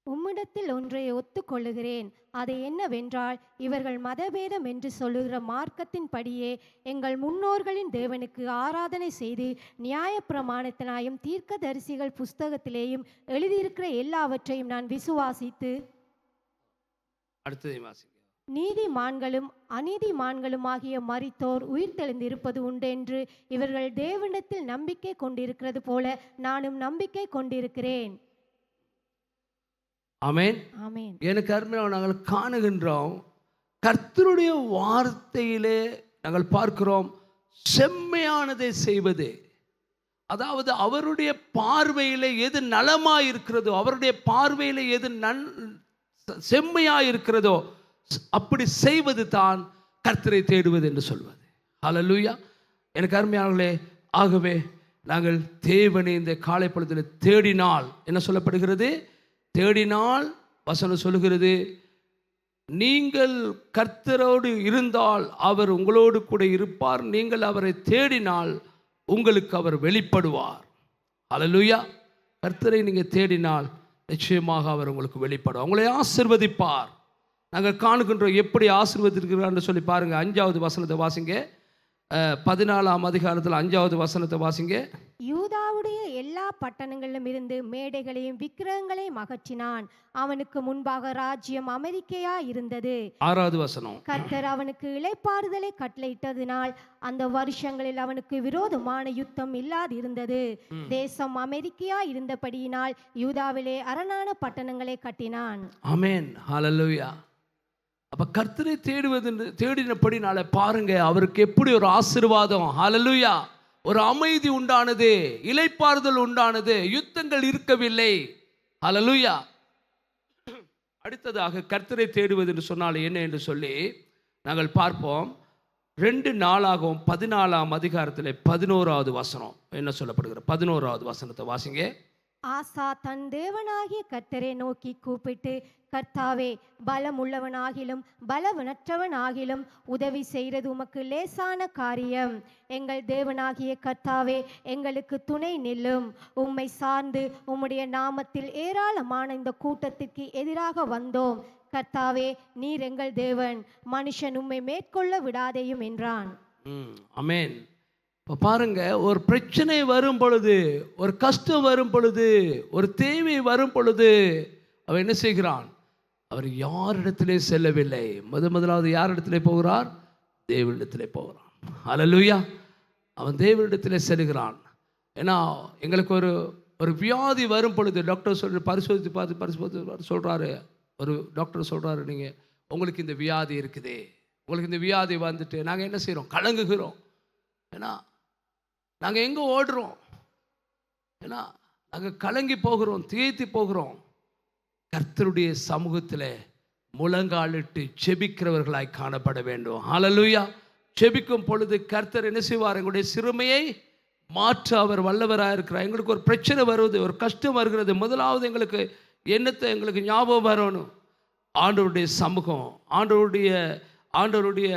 உம்மிடத்தில் ஒன்றை ஒத்துக்கொள்ளுகிறேன், அது என்னவென்றால், இவர்கள் மதபேதம் என்று சொல்லுகிற மார்க்கத்தின்படியே எங்கள் முன்னோர்களின் தேவனுக்கு ஆராதனை செய்து நியாயப்பிரமாணத்தினாயும் தீர்க்கதரிசிகள் புஸ்தகத்திலேயும் எழுதியிருக்கிற எல்லாவற்றையும் நான் விசுவாசித்து நீதிமான்களும் அநீதிமான்களுமாகிய மரித்தோர் உயிர்த்தெழுந்திருப்பது உண்டென்று இவர்கள் தேவனிடத்தில் நம்பிக்கை கொண்டிருக்கிறது போல நானும் நம்பிக்கை கொண்டிருக்கிறேன். ஆமென். ஆமென். எனக்கு அருமையாக நாங்கள் காணுகின்றோம், கர்த்தருடைய வார்த்தையிலே நாங்கள் பார்க்கிறோம் செம்மையானதை செய்வது. அதாவது அவருடைய பார்வையிலே எது நலமாய் இருக்கிறதோ, அவருடைய பார்வையிலே எது செம்மையாய் இருக்கிறதோ அப்படி செய்வது தான் கர்த்தரை தேடுவது என்று சொல்வது. ஹல்லேலூயா. எனக்கு அருமையானவர்களே, ஆகவே நாங்கள் தேவனை இந்த காலை பொழுதில் தேடினால் என்ன சொல்லப்படுகிறது? தேடினால் வசனம் சொல்லுகிறது, நீங்கள் கர்த்தரோடு இருந்தால் அவர் உங்களோடு கூட இருப்பார், நீங்கள் அவரை தேடினால் உங்களுக்கு அவர் வெளிப்படுவார். ஹல்லேலூயா. கர்த்தரை நீங்கள் தேடினால் நிச்சயமாக அவர் உங்களுக்கு வெளிப்படுவார், உங்களை ஆசீர்வதிப்பார். நாங்கள் காணுகின்றோம் எப்படி ஆசீர்வதிக்கிறார்னு சொல்லி பாருங்க. 5வது வசனத்தை வாசிங்க. 14ஆம் அதிகாரத்தில் 5வது வசனத்தை வாசிங்க. யூதாவுடைய எல்லா பட்டணங்களிலும் இருந்து மேடைகளையும் விக்கிரகங்களையும் அகற்றினான். அவனுக்கு முன்பாக ராஜ்யம் அமெரிக்கையா இருந்தது. 6வது வசனம். கர்த்தர் அவனுக்கு இளைப்பாறுதலை கட்டளையிட்டதினால் அந்த வருஷங்களில் அவனுக்கு விரோதமான யுத்தம் இல்லாதிருந்தது. தேசம் அமெரிக்கையா இருந்தபடியினால் யூதாவிலே அரணான பட்டணங்களை கட்டினான். ஆமென். ஹல்லேலூயா. அப்ப கர்த்தரை தேடினபடினால பாருங்க அவருக்கு எப்படி ஒரு ஆசீர்வாதம். ஹல்லேலூயா. ஒரு அமைதி உண்டானது, இளைப்பாறுதல் உண்டானது, யுத்தங்கள் இருக்கவில்லை. ஹல்லேலூயா. அடுத்ததாக கர்த்தரை தேடுவது என்று சொன்னால் என்ன என்று சொல்லி நாங்கள் பார்ப்போம். 2 நாளாகவும் 14ஆம் அதிகாரத்தில் 11வது வசனம் என்ன சொல்லப்படுகிற 11வது வசனத்தை வாசிங்க. ஆசா தன் தேவனாகிய கர்த்தரை நோக்கி கூப்பிட்டு, கர்த்தாவே, பலமுள்ளவனாகிலும் பலவனற்றவனாகிலும் உதவி செய்கிறது உமக்கு லேசான காரியம். எங்கள் தேவனாகிய கர்த்தாவே, எங்களுக்கு துணை நில்லும். உம்மை சார்ந்து உம்முடைய நாமத்தில் ஏராளமான இந்த கூட்டத்திற்கு எதிராக வந்தோம். கர்த்தாவே, நீர் எங்கள் தேவன், மனுஷன் உம்மை மேற்கொள்ள விடாதேயும் என்றான். ஆமென். இப்போ பாருங்க, ஒரு பிரச்சனை வரும் பொழுது, ஒரு கஷ்டம் வரும் பொழுது, ஒரு தேவை வரும் பொழுது அவன் என்ன செய்கிறான்? அவர் யாரிடத்திலே செல்லவில்லை. முதலாவது யாரிடத்திலே போகிறார்? தேவனிடத்திலே போகிறான். ஹல்லேலூயா. அவன் தேவனிடத்திலே செல்கிறான். ஏன்னா எங்களுக்கு ஒரு வியாதி வரும் பொழுது டாக்டர் பரிசோதித்து சொல்கிறாரு. ஒரு டாக்டர் சொல்கிறாரு, நீங்கள் உங்களுக்கு இந்த வியாதி இருக்குது, உங்களுக்கு இந்த வியாதி வந்துட்டு நாங்கள் என்ன செய்கிறோம்? கலங்குகிறோம். ஏன்னா நாங்கள் எங்கே ஓடுறோம்? ஏன்னா நாங்கள் கலங்கி போகிறோம், திகைத்து போகிறோம். கர்த்தருடைய சமூகத்தில் முழங்காலிட்டு செபிக்கிறவர்களாய் காணப்பட வேண்டும். ஹல்லேலூயா. செபிக்கும் பொழுது கர்த்தர் என்ன செய்வார்? எங்களுடைய சிறுமையை மாற்ற அவர் வல்லவராக இருக்கிறார். எங்களுக்கு ஒரு பிரச்சனை வருவது, ஒரு கஷ்டம் வருகிறது, முதலாவது எங்களுக்கு எங்களுக்கு ஞாபகம் வரணும், ஆண்டவருடைய சமூகம், ஆண்டவருடைய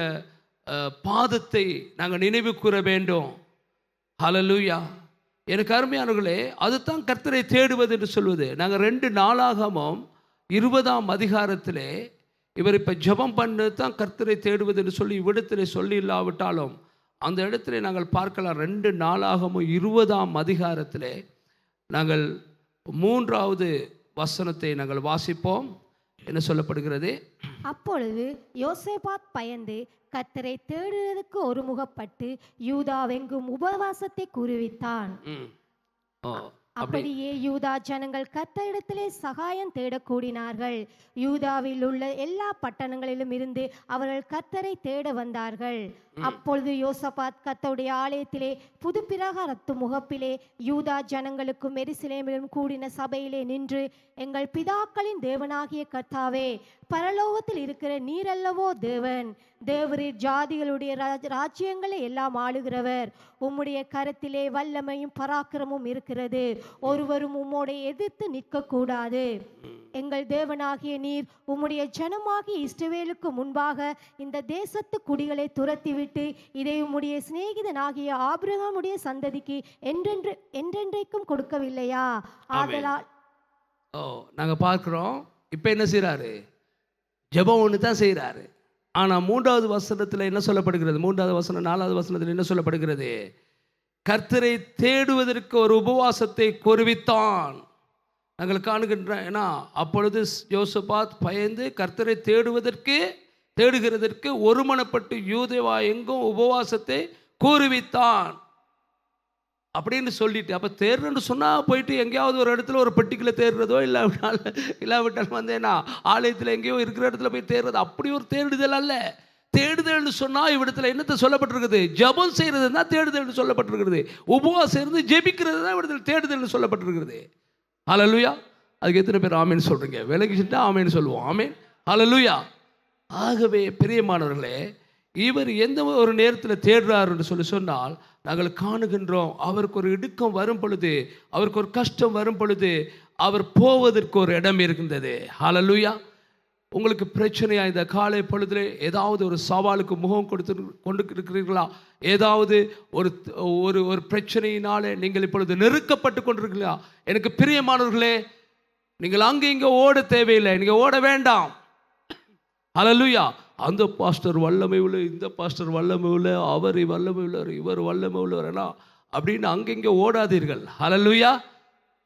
பாதத்தை நாங்கள் நினைவு கூற வேண்டும். ஹல்லேலூயா. எனக்கு அருமையானவர்களே, அதுதான் கர்த்தரை தேடுவது என்று சொல்வது. நாங்கள் 2 நாளாகமும் 20ஆம் அதிகாரத்திலே இவர் இப்போ ஜெபம் பண்ணு தான் கர்த்தரை தேடுவது என்று சொல்லி இவ்விடத்திலே சொல்லி இல்லாவிட்டாலும் அந்த இடத்திலே நாங்கள் பார்க்கலாம். 2 நாளாகமும் 20ஆம் அதிகாரத்திலே நாங்கள் 3வது வசனத்தை நாங்கள் வாசிப்போம். என்ன சொல்லப்படுகிறது? அப்பொழுது யோசேபாத் பயந்து கர்த்தரை தேடுவதற்கு ஒருமுகப்பட்டு யூதாவெங்கும் உபவாசத்தை கூறுவித்தான். அப்படியே யூதா ஜனங்கள் கர்த்தரிடத்திலே சகாயம் தேடக் கூடினார்கள். யூதாவில் உள்ள எல்லா பட்டணங்களிலும் இருந்து அவர்கள் கர்த்தரை தேட வந்தார்கள். அப்பொழுது யோசபாத் கர்த்தருடைய ஆலயத்திலே புது பிரகாரத்து முகப்பிலே யூதா ஜனங்களுக்கும் எருசலேமிலும் கூடின சபையிலே நின்று, எங்கள் பிதாக்களின் தேவனாகிய கர்த்தாவே, பரலோகத்தில் இருக்கிற நீரல்லவோ தேவன், தேவரீர் ஜாதிகளுடைய ராஜ்யங்களை எல்லாம் ஆளுகிறவர். உம்முடைய கரத்திலே வல்லமையும் பராக்கிரமும் இருக்கிறது. ஒருவரும் உம்மோடு எதிர்த்து நிற்க கூடாது. எங்கள் தேவனாகிய நீர் உம்முடைய ஜனமாகிய இஸ்ரவேலுக்கு முன்பாக இந்த தேசத்து குடிகளை துரத்திவிட்டு இதை உம்முடைய சிநேகிதனாகிய ஆபிரகாமுடைய சந்ததிக்கு என்றென்றைக்கும் கொடுக்கவில்லையா? ஆதலால் நாங்க பார்க்கிறோம். இப்ப என்ன செய்யறாரு? ஜெபம் ஒன்று தான் செய்கிறாரு. ஆனால் 3வது வசனத்தில் என்ன சொல்லப்படுகிறது? 3வது வசனம் 4வது வசனத்தில் என்ன சொல்லப்படுகிறது? கர்த்தரை தேடுவதற்கு ஒரு உபவாசத்தை கொருவித்தான். நாங்கள் காணுகின்ற, ஏன்னா அப்பொழுது யோசபாத் பயந்து கர்த்தரை தேடுகிறதற்கு ஒருமனப்பட்டு யூதேவா எங்கும் உபவாசத்தை கூறுவித்தான் அப்படின்னு சொல்லிட்டு, அப்போ தேடுறேன்னு சொன்னால் போயிட்டு எங்கேயாவது ஒரு இடத்துல ஒரு பெட்டிக்குள்ளே தேடுறதோ இல்லாவிட்டால் வந்து என்ன ஆலயத்தில் எங்கேயோ இருக்கிற இடத்துல போய் தேடுறது, அப்படி ஒரு தேடுதல் அல்ல. தேடுதல்னு சொன்னால் இவ்விடத்தில் என்னத்தை சொல்லப்பட்டிருக்குது? ஜெபம் செய்கிறது தான் தேடுதல்னு சொல்லப்பட்டிருக்கிறது. உபவாசம் இருந்து ஜெபிக்கிறது தான் இவ்விடத்தில் தேடுதல்னு சொல்லப்பட்டிருக்கிறது. ஹல்லேலூயா. அதுக்கு எத்தனை பேர் ஆமேன்னு சொல்கிறீங்க? விலகிச்சுட்டா ஆமேன்னு சொல்லுவோம். ஆமேன், ஹல்லேலூயா. ஆகவே பிரியமானவர்களே, இவர் எந்த ஒரு நேரத்தில் தேடுறாருன்னு சொன்னால் நாங்கள் காணுகின்றோம். அவருக்கு ஒரு இடுக்கம் வரும் பொழுது, அவருக்கு ஒரு கஷ்டம் வரும் பொழுது அவர் போவதற்கு ஒரு இடம் இருக்கின்றது. ஹல்லேலூயா. உங்களுக்கு பிரச்சனையா இந்த காலை பொழுதுல ஏதாவது ஒரு சவாலுக்கு முகம் கொண்டு இருக்கிறீர்களா? ஏதாவது ஒரு பிரச்சனையினாலே நீங்கள் இப்பொழுது நெருக்கப்பட்டு கொண்டிருக்கிறீர்களா? எனக்கு பிரியமானவர்களே, நீங்கள் அங்கே இங்கே ஓட தேவையில்லை, நீங்கள் ஓட வேண்டாம். ஹல்லேலூயா. அந்த பாஸ்டர் வல்லமை உள்ள, இந்த பாஸ்டர் வல்லமை உள்ள, அவர் வல்லமை உள்ளவர், இவர் வல்லமை உள்ளவர்னா அப்படின்னு அங்கங்கே ஓடாதீர்கள். ஹல்லேலூயா.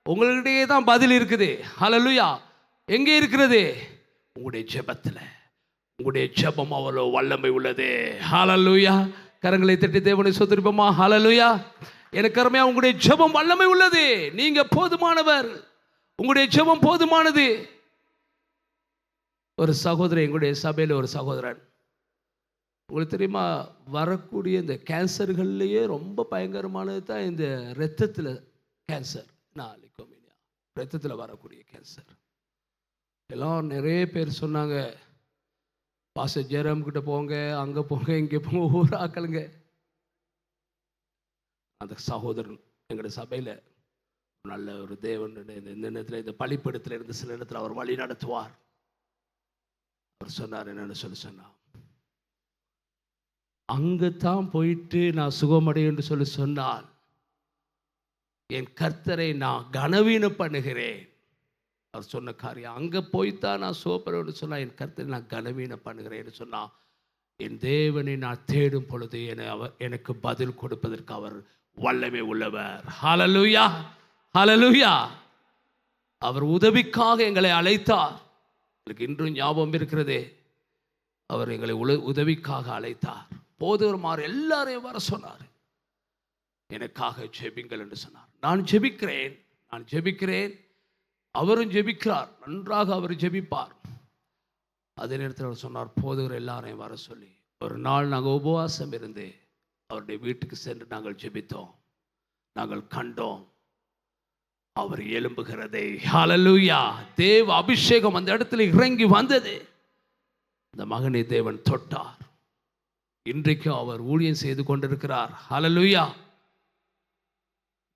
உங்களிடையே தான் பதில் இருக்குது. ஹல்லேலூயா. எங்கே இருக்கிறது? உங்களுடைய ஜெபத்தில். உங்களுடைய ஜெபம் அவ்வளோ வல்லமை உள்ளது. ஹல்லேலூயா. கரங்களை தட்டி தேவனை ஸ்தோத்திரிப்போமா? ஹல்லேலூயா. எனக்கு அருமையா, உங்களுடைய ஜெபம் வல்லமை உள்ளது. நீங்க போதுமானவர். உங்களுடைய ஜெபம் போதுமானது. ஒரு சகோதரன், எங்களுடைய சபையில் ஒரு சகோதரன், உங்களுக்கு தெரியுமா, வரக்கூடிய இந்த கேன்சர்கள்லேயே ரொம்ப பயங்கரமானது தான் இந்த இரத்தத்தில் கேன்சர். இரத்தத்தில் வரக்கூடிய கேன்சர். எல்லாம் நிறைய பேர் சொன்னாங்க, பாஸ்டர் ஜெரம் கிட்ட போங்க, அங்கே போங்க, இங்கே போங்க, ஒவ்வொரு ஆக்களுங்க. அந்த சகோதரன் எங்களுடைய சபையில் நல்ல ஒரு தேவன், இந்த நேரத்தில் இந்த பலிப்படத்தில் இருந்து சில இடத்துல அவர் வழி நடத்துவார். அவர் சொன்னார், என்னன்னு சொன்னார், அங்கே தான் போயிட்டு நான் சுகமடையும் என்று சொன்னால் என் கர்த்தரை நான் கனவீனம் பண்ணுகிறேன். அவர் சொன்ன காரியம், அங்கே போய்த்தான் நான் சுகப்படுவேன்னு சொன்னால் என் கர்த்தரை நான் கனவீனம் பண்ணுகிறேன்னு சொன்னால், என் தேவனை நான் தேடும் பொழுது எனக்கு பதில் கொடுப்பதற்கு அவர் வல்லமை உள்ளவர். ஹல்லேலூயா. ஹல்லேலூயா. அவர் உதவிக்காக எங்களை அழைத்தார். எனக்கு இன்றும் ஞாபகம் இருக்கிறதே, அவர் எங்களை உதவிக்காக அழைத்தார். போதவர்மார் எல்லாரையும் வர சொன்னார், எனக்காக ஜெபிங்கள் என்று சொன்னார். நான் ஜெபிக்கிறேன், அவரும் ஜெபிக்கிறார், நன்றாக அவர் ஜெபிப்பார். அதே நேரத்தில் அவர் சொன்னார், போதவர் எல்லாரையும் வர சொல்லி. ஒரு நாள் நாங்கள் உபவாசம் இருந்து அவருடைய வீட்டுக்கு சென்று நாங்கள் ஜெபித்தோம். நாங்கள் கண்டோம் அவர் எழும்புகிறதை. ஹல்லேலூயா. தேவ அபிஷேகம் அந்த இடத்துல இறங்கி வந்தது. இந்த மகனை தேவன் தொட்டார். இன்றைக்கு அவர் ஊழியம் செய்து கொண்டிருக்கிறார். ஹல்லேலூயா.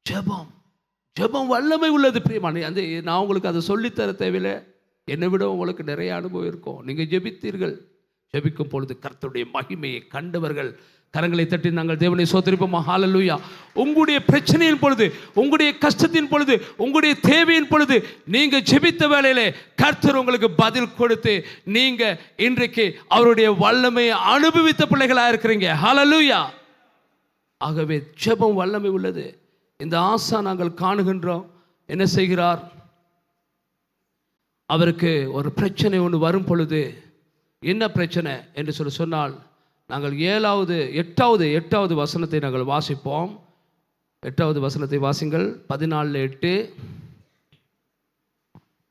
ஜெபம் வல்லமை உள்ளது பிரியமான. அந்த நான் உங்களுக்கு அதை சொல்லித்தர தேவையில்லை, என்னை விட உங்களுக்கு நிறைய அனுபவம் இருக்கும். நீங்கள் ஜெபித்தீர்கள். ஜெபிக்கும் பொழுது கர்த்தருடைய மகிமையை கண்டவர்கள். கரங்களை தட்டி நாங்கள் தேவனை ஸ்தோத்திரிப்போமா? ஹல்லேலூயா. உங்களுடைய பிரச்சனையின் பொழுது, உங்களுடைய கஷ்டத்தின் பொழுது, உங்களுடைய தேவையின் பொழுது நீங்க ஜெபித்த வேளையிலே கர்த்தர் உங்களுக்கு பதில் கொடுத்து நீங்க இன்றைக்கு அவருடைய வல்லமையை அனுபவித்த பிள்ளைகளாக இருக்கிறீங்க. ஹல்லேலூயா. ஆகவே ஜெபம் வல்லமை உள்ளது. இந்த ஆசா நாங்கள் காணுகின்றோம். என்ன செய்கிறார்? அவருக்கு ஒரு பிரச்சனை ஒன்று வரும் பொழுது, என்ன பிரச்சனை என்று சொன்னால், நாங்கள் 8வது வசனத்தை நாங்கள் வாசிப்போம். 8வது வசனத்தை வாசிங்கள். 14:8.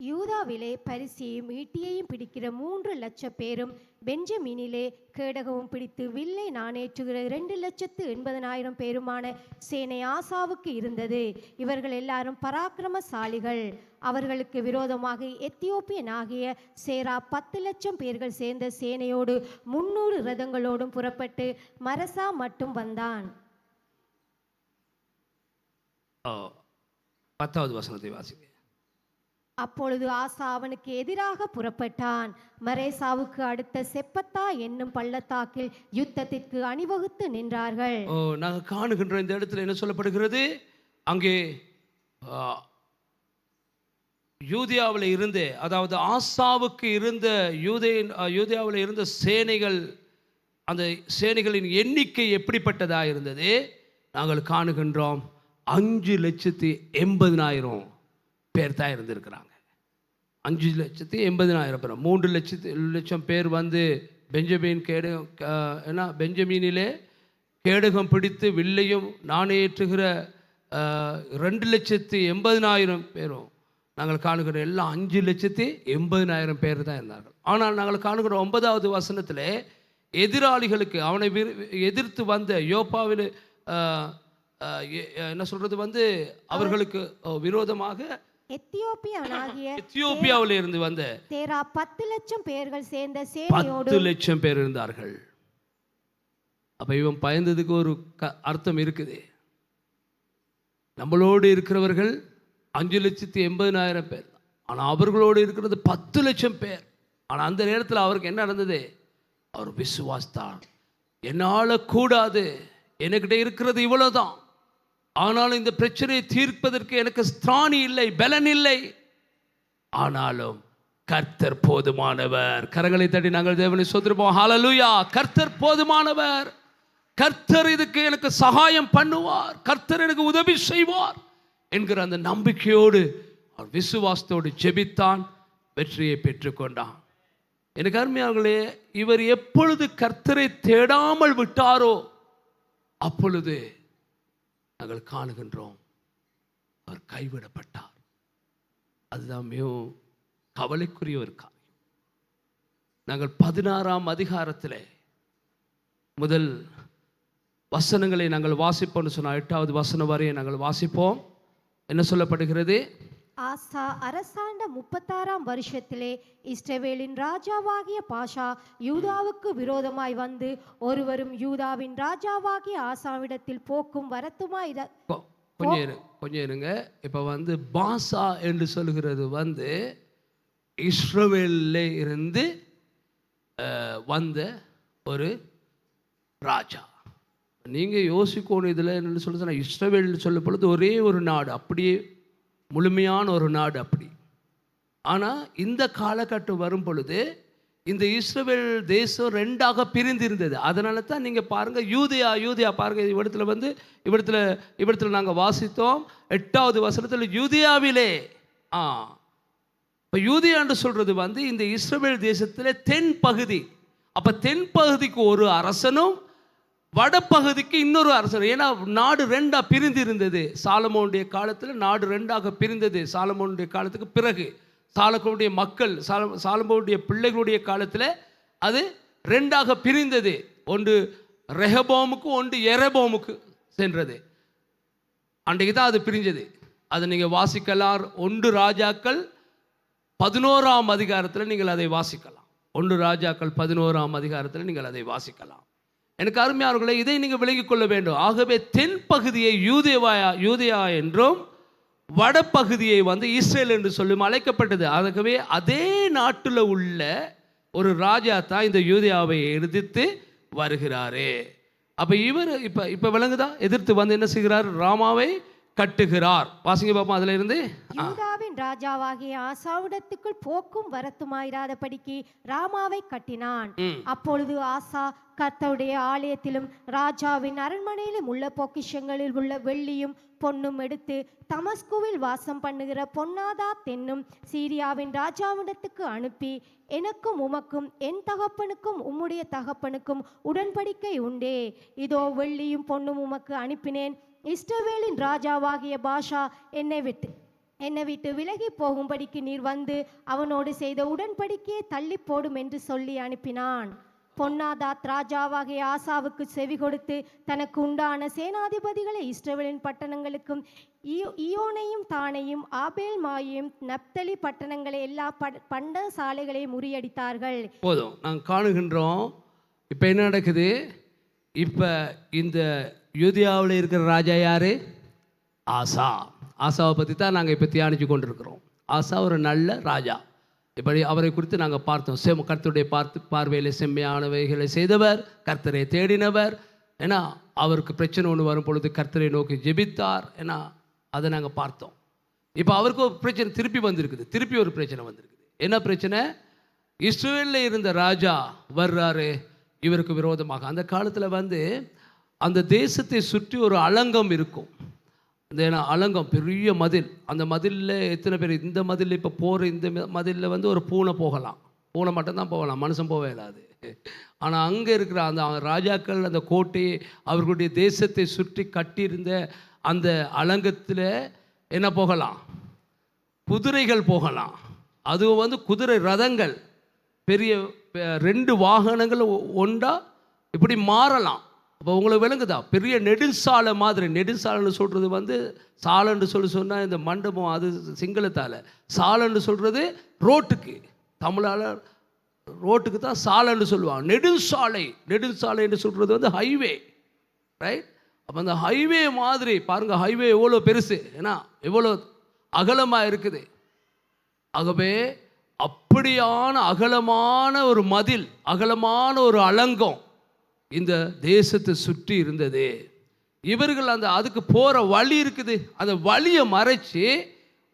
யூதாவிலே பரிசையும் ஈட்டியையும் பிடிக்கிற 3,00,000 பேரும், பெஞ்சமீனிலே கேடகமும் பிடித்து வில்லை நாணேற்றுகிற 2,80,000 பேருமான சேனை ஆசாவுக்கு இருந்தது. இவர்கள் எல்லாரும் பராக்கிரமசாலிகள். அவர்களுக்கு விரோதமாக எத்தியோப்பியனாகிய சேரா 10,00,000 பேர்கள் சேர்ந்த சேனையோடு 300 ரதங்களோடும் புறப்பட்டு மரசா மட்டும் வந்தான். 10வது வசனத்தை வாசிங்க. அப்பொழுது ஆசா அவனுக்கு எதிராக புறப்பட்டான். மரேசாவுக்கு அடுத்த செப்பத்தா என்னும் பள்ளத்தாக்கில் யுத்தத்திற்கு அணிவகுத்து நின்றார்கள். நாங்கள் காணுகின்ற இந்த இடத்துல என்ன சொல்லப்படுகிறது? அங்கே யூதியாவில் இருந்த, அதாவது ஆசாவுக்கு இருந்த யூதியாவில் இருந்த சேனைகள், அந்த சேனைகளின் எண்ணிக்கை எப்படிப்பட்டதா இருந்தது? நாங்கள் காணுகின்றோம் 5,80,000 பேர் தான் இருந்திருக்கிறாங்க. 5,80,000 பேர். 3,00,000 பேர் வந்து பெஞ்சமீனிலே கேடகம் பிடித்து வில்லையும் நாணேற்றுகிற 2,80,000 பேரும் நாங்கள் காணுகிற எல்லாம் 5,80,000 பேர் தான் இருந்தார்கள். ஆனால் நாங்கள் காணுகிற 9வது வசனத்தில் எதிராளிகளுக்கு, அவனை எதிர்த்து வந்த யோப்பாவில் என்ன சொல்றது வந்து அவர்களுக்கு விரோதமாக எத்தியோப்பியாவில் இருந்து வந்த 10,00,000 பேர்கள் சேர்ந்த சேனையோடு 10,00,000 பேர் இருந்தார்கள். அப்ப இவன் பயந்ததுக்கு ஒரு அர்த்தம் இருக்குது. நம்மளோடு இருக்கிறவர்கள் 5,80,000 பேர், ஆனா அவர்களோடு இருக்கிறது 10,00,000 பேர். ஆனா அந்த நேரத்தில் அவருக்கு என்ன நடந்தது? அவர் விசுவாசித்தார். என்னால கூடாது, என்கிட்ட இருக்கிறது இவ்வளவுதான், ஆனாலும் இந்த பிரச்சனையை தீர்ப்பதற்கு எனக்கு ஸ்திராணி இல்லை, பலன் இல்லை, ஆனாலும் கர்த்தர் போதுமானவர். கரங்களை தட்டி நாங்கள் தேவனை ஸ்தோத்திரிப்போம். ஹல்லேலூயா. கர்த்தர் போதுமானவர். கர்த்தர் இதுக்கு எனக்கு சகாயம் பண்ணுவார், கர்த்தர் எனக்கு உதவி செய்வார் என்கிற அந்த நம்பிக்கையோடு அவர் விசுவாசத்தோடு ஜெபித்தான், வெற்றியை பெற்றுக்கொண்டான். எனக்கு அருமையானவர்களே, இவர் எப்பொழுது கர்த்தரை தேடாமல் விட்டாரோ அப்பொழுது நாங்கள் காணுகின்றோம் அவர் கைவிடப்பட்டார். அதுதான் மிகவும் கவலைக்குரிய ஒரு காரியம். நாங்கள் 16ஆம் அதிகாரத்தில் முதல் வசனங்களை நாங்கள் வாசிப்போம்னு சொன்னால் 8வது வசனம் வரையை நாங்கள் வாசிப்போம். என்ன சொல்லப்படுகிறது? ஆசா அரசாண்ட 36ஆம் வருஷத்திலே இஸ்ரவேலின் ராஜாவாகிய பாஷா யூதாவுக்கு விரோதமாய் வந்து ஒருவரும் யூதாவின் ராஜாவாகிய ஆசாவிடத்தில் போக்கும் வரத்துமாய். கொஞ்சம் இருங்க. இப்ப வந்து பாஷா என்று சொல்லுகிறது வந்து இஸ்ரவேலில் இருந்து வந்த ஒரு ராஜா. நீங்க யோசிக்கணும், இதுல என்ன சொல்லுதுன்னா, இஸ்ரவேல் சொல்லும் பொழுது ஒரே ஒரு நாடு, அப்படியே முழுமையான ஒரு நாடு அப்படி. ஆனால் இந்த காலகட்டம் வரும் பொழுது இந்த இஸ்ரவேல் தேசம் 2ஆக பிரிந்திருந்தது. அதனால தான் நீங்கள் பாருங்கள், யூதியா பாருங்கள், இவ்விடத்தில் நாங்கள் வாசித்தோம் 8வது வசனத்தில் யூதியாவிலே. இப்போ யூதியான்னு சொல்கிறது வந்து இந்த இஸ்ரவேல் தேசத்தில் தென் பகுதி. அப்போ தென் பகுதிக்கு ஒரு அரசனும் வடப்பகுதிக்கு இன்னொரு அரசர். ஏன்னா நாடு 2ஆக பிரிந்து இருந்தது. சாலமோனுடைய காலத்தில் நாடு 2ஆக பிரிந்தது. சாலமோனுடைய காலத்துக்கு பிறகு சாலமோனுடைய மக்கள், சாலமோனுடைய பிள்ளைகளுடைய காலத்தில் அது 2ஆக பிரிந்தது. ஒன்று ரெஹபோமுக்கு, ஒன்று எரபோமுக்கு சென்றது. அன்றைக்கு தான் அது பிரிஞ்சது. அதை நீங்கள் வாசிக்கலாம். 1 ராஜாக்கள் 11ஆம் அதிகாரத்தில் நீங்கள் அதை வாசிக்கலாம். 1 ராஜாக்கள் 11ஆம் அதிகாரத்தில் நீங்கள் அதை வாசிக்கலாம். எனக்கு அருமையானவர்களே, இதை நீங்கள் விளங்கிக் கொள்ள வேண்டும். ஆகவே தென் பகுதியை யூதேயா என்றும் வடப்பகுதியை வந்து இஸ்ரேல் என்று சொல்லும் அழைக்கப்பட்டது. ஆகவே அதே நாட்டில் உள்ள ஒரு ராஜா தான் இந்த யூதேயாவை எதிர்த்து வருகிறாரே. அப்போ இவர் இப்போ விளங்குதா? எதிர்த்து வந்து என்ன செய்கிறார்? ராமாவை கட்டுகிறார். வாசிங்க பாப்போம். அதுல இருந்து யூதாவின் ராஜாவாகிய ஆசாவிடத்துக்குள் போக்கும் வரத்துமாயிராதபடிக்கு ராமாவை கட்டினான். அப்பொழுது ஆசா கர்த்தருடைய ஆலயத்திலும் ராஜாவின் அரண்மனையிலும் உள்ள பொக்கிஷங்களில் உள்ள வெள்ளியும் பொன்னும் எடுத்து தமஸ்குவில் வாசம் பண்ணுகிற பொன்னாதாத் என்னும் சீரியாவின் ராஜாவிடத்துக்கு அனுப்பி, எனக்கும் உமக்கும் என் தகப்பனுக்கும் உம்முடைய தகப்பனுக்கும் உடன்படிக்கை உண்டே. இதோ வெள்ளியும் பொன்னும் உமக்கு அனுப்பினேன். இஸ்ரவேலின் ராஜாவாகிய பாஷா என்னை விட்டு விலகி போகும்படிக்கு நீர் வந்து அவனோடு செய்த உடன்படிக்கையை தள்ளி போடும் என்று சொல்லி அனுப்பினான். பொன்னாதாத் ராஜாவாகிய ஆசாவுக்கு செவி கொடுத்து தனக்கு உண்டான சேனாதிபதிகளை இஸ்ரவேலின் பட்டணங்களுக்கும் ஈயோனையும் தானையும் ஆபேல் மாயையும் நப்தலி பட்டணங்களை எல்லா பண்டசாலைகளையும் முறியடித்தார்கள். போதும், நாங்கள் காணுகின்றோம். இப்போ என்ன நடக்குது? இப்போ இந்த யூதியாவில் இருக்கிற ராஜா யாரு? ஆசா. ஆசாவை பற்றி தான் நாங்கள் இப்போ தியானித்து கொண்டிருக்கிறோம். ஆசா ஒரு நல்ல ராஜா. இப்படி அவரை குறித்து நாங்கள் பார்த்தோம். கர்த்தருடைய பார்வையில் செம்மையானவைகளை செய்தவர், கர்த்தரை தேடினவர். ஏன்னா அவருக்கு பிரச்சனை ஒன்று வரும் பொழுது கர்த்தரை நோக்கி ஜெபித்தார். ஏன்னா அதை நாங்கள் பார்த்தோம். இப்போ அவருக்கு ஒரு பிரச்சனை திருப்பி வந்திருக்குது. திருப்பி ஒரு பிரச்சனை வந்திருக்குது. என்ன பிரச்சனை? இஸ்ரவேலில் இருந்த ராஜா வர்றாரு இவருக்கு விரோதமாக. அந்த காலத்தில் அந்த தேசத்தை சுற்றி ஒரு அலங்கம் இருக்கும். அந்த அலங்கம் பெரிய மதில். அந்த மதிலில் எத்தனை பேர் இந்த மதில் இப்போ போகிற இந்த மதிலில் ஒரு பூனை போகலாம். பூனை மட்டும்தான் போகலாம், மனுஷன் போக இயலாது. ஆனால் அங்கே இருக்கிற அந்த ராஜாக்கள் அந்த கோட்டையை அவர்களுடைய தேசத்தை சுற்றி கட்டியிருந்த அந்த அலங்கத்தில் என்ன போகலாம்? குதிரைகள் போகலாம். அது குதிரை ரதங்கள், பெரிய 2 வாகனங்கள் ஒன்றா இப்படி மாறலாம். அப்போ உங்களுக்கு விளங்குதா? பெரிய நெடுஞ்சாலை மாதிரி. நெடுஞ்சாலைன்னு சொல்கிறது சாலைன்னு சொன்னால் இந்த மண்டபம், அது சிங்களத்தால். சாலைன்னு சொல்கிறது ரோட்டுக்கு, தமிழால் ரோட்டுக்கு தான் சாலைன்னு சொல்லுவாங்க. நெடுஞ்சாலை என்று சொல்கிறது ஹைவே, ரைட்? அப்போ அந்த ஹைவே மாதிரி பாருங்கள், ஹைவே எவ்வளோ பெருசு, ஏன்னா எவ்வளோ அகலமாக இருக்குது. ஆகவே அப்படியான அகலமான ஒரு மதில், அகலமான ஒரு அலங்கம் இந்த தேசத்தை சுற்றி இருந்தது. இவர்கள் அதுக்கு போகிற வழி இருக்குது. அந்த வழியை மறைச்சி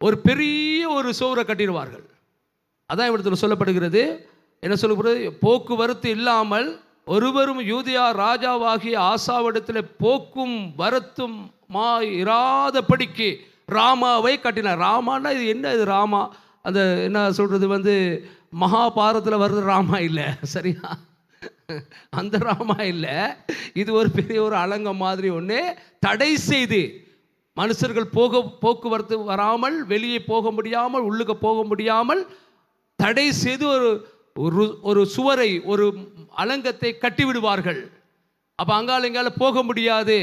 ஒரு பெரிய ஒரு சுவரை கட்டிடுவார்கள். அதான் இவரிடத்தில் சொல்லப்படுகிறது. என்ன சொல்லப்படுறது? போக்குவரத்து இல்லாமல் ஒருவரும் யூதியா ராஜாவாகிய ஆசாவிடத்தில் போக்கும் வரத்தும் இராதபடிக்கு ராமாவை கட்டினார். ராமான்னா இது என்ன? இது ராமா அந்த என்ன சொல்கிறது மகாபாரத்தில் வர்றது ராமா இல்லை, சரியா? அந்த ராமா இல்லை. இது ஒரு பெரிய ஒரு அலங்கம் மாதிரி ஒன்று தடை செய்து மனுஷர்கள் போக்குவரத்து வராமல், வெளியே போக முடியாமல், உள்ளுக்கு போக முடியாமல் தடை செய்து ஒரு சுவரை, ஒரு அலங்கத்தை கட்டிவிடுவார்கள். அப்போ அங்கால இங்கால போக முடியாது.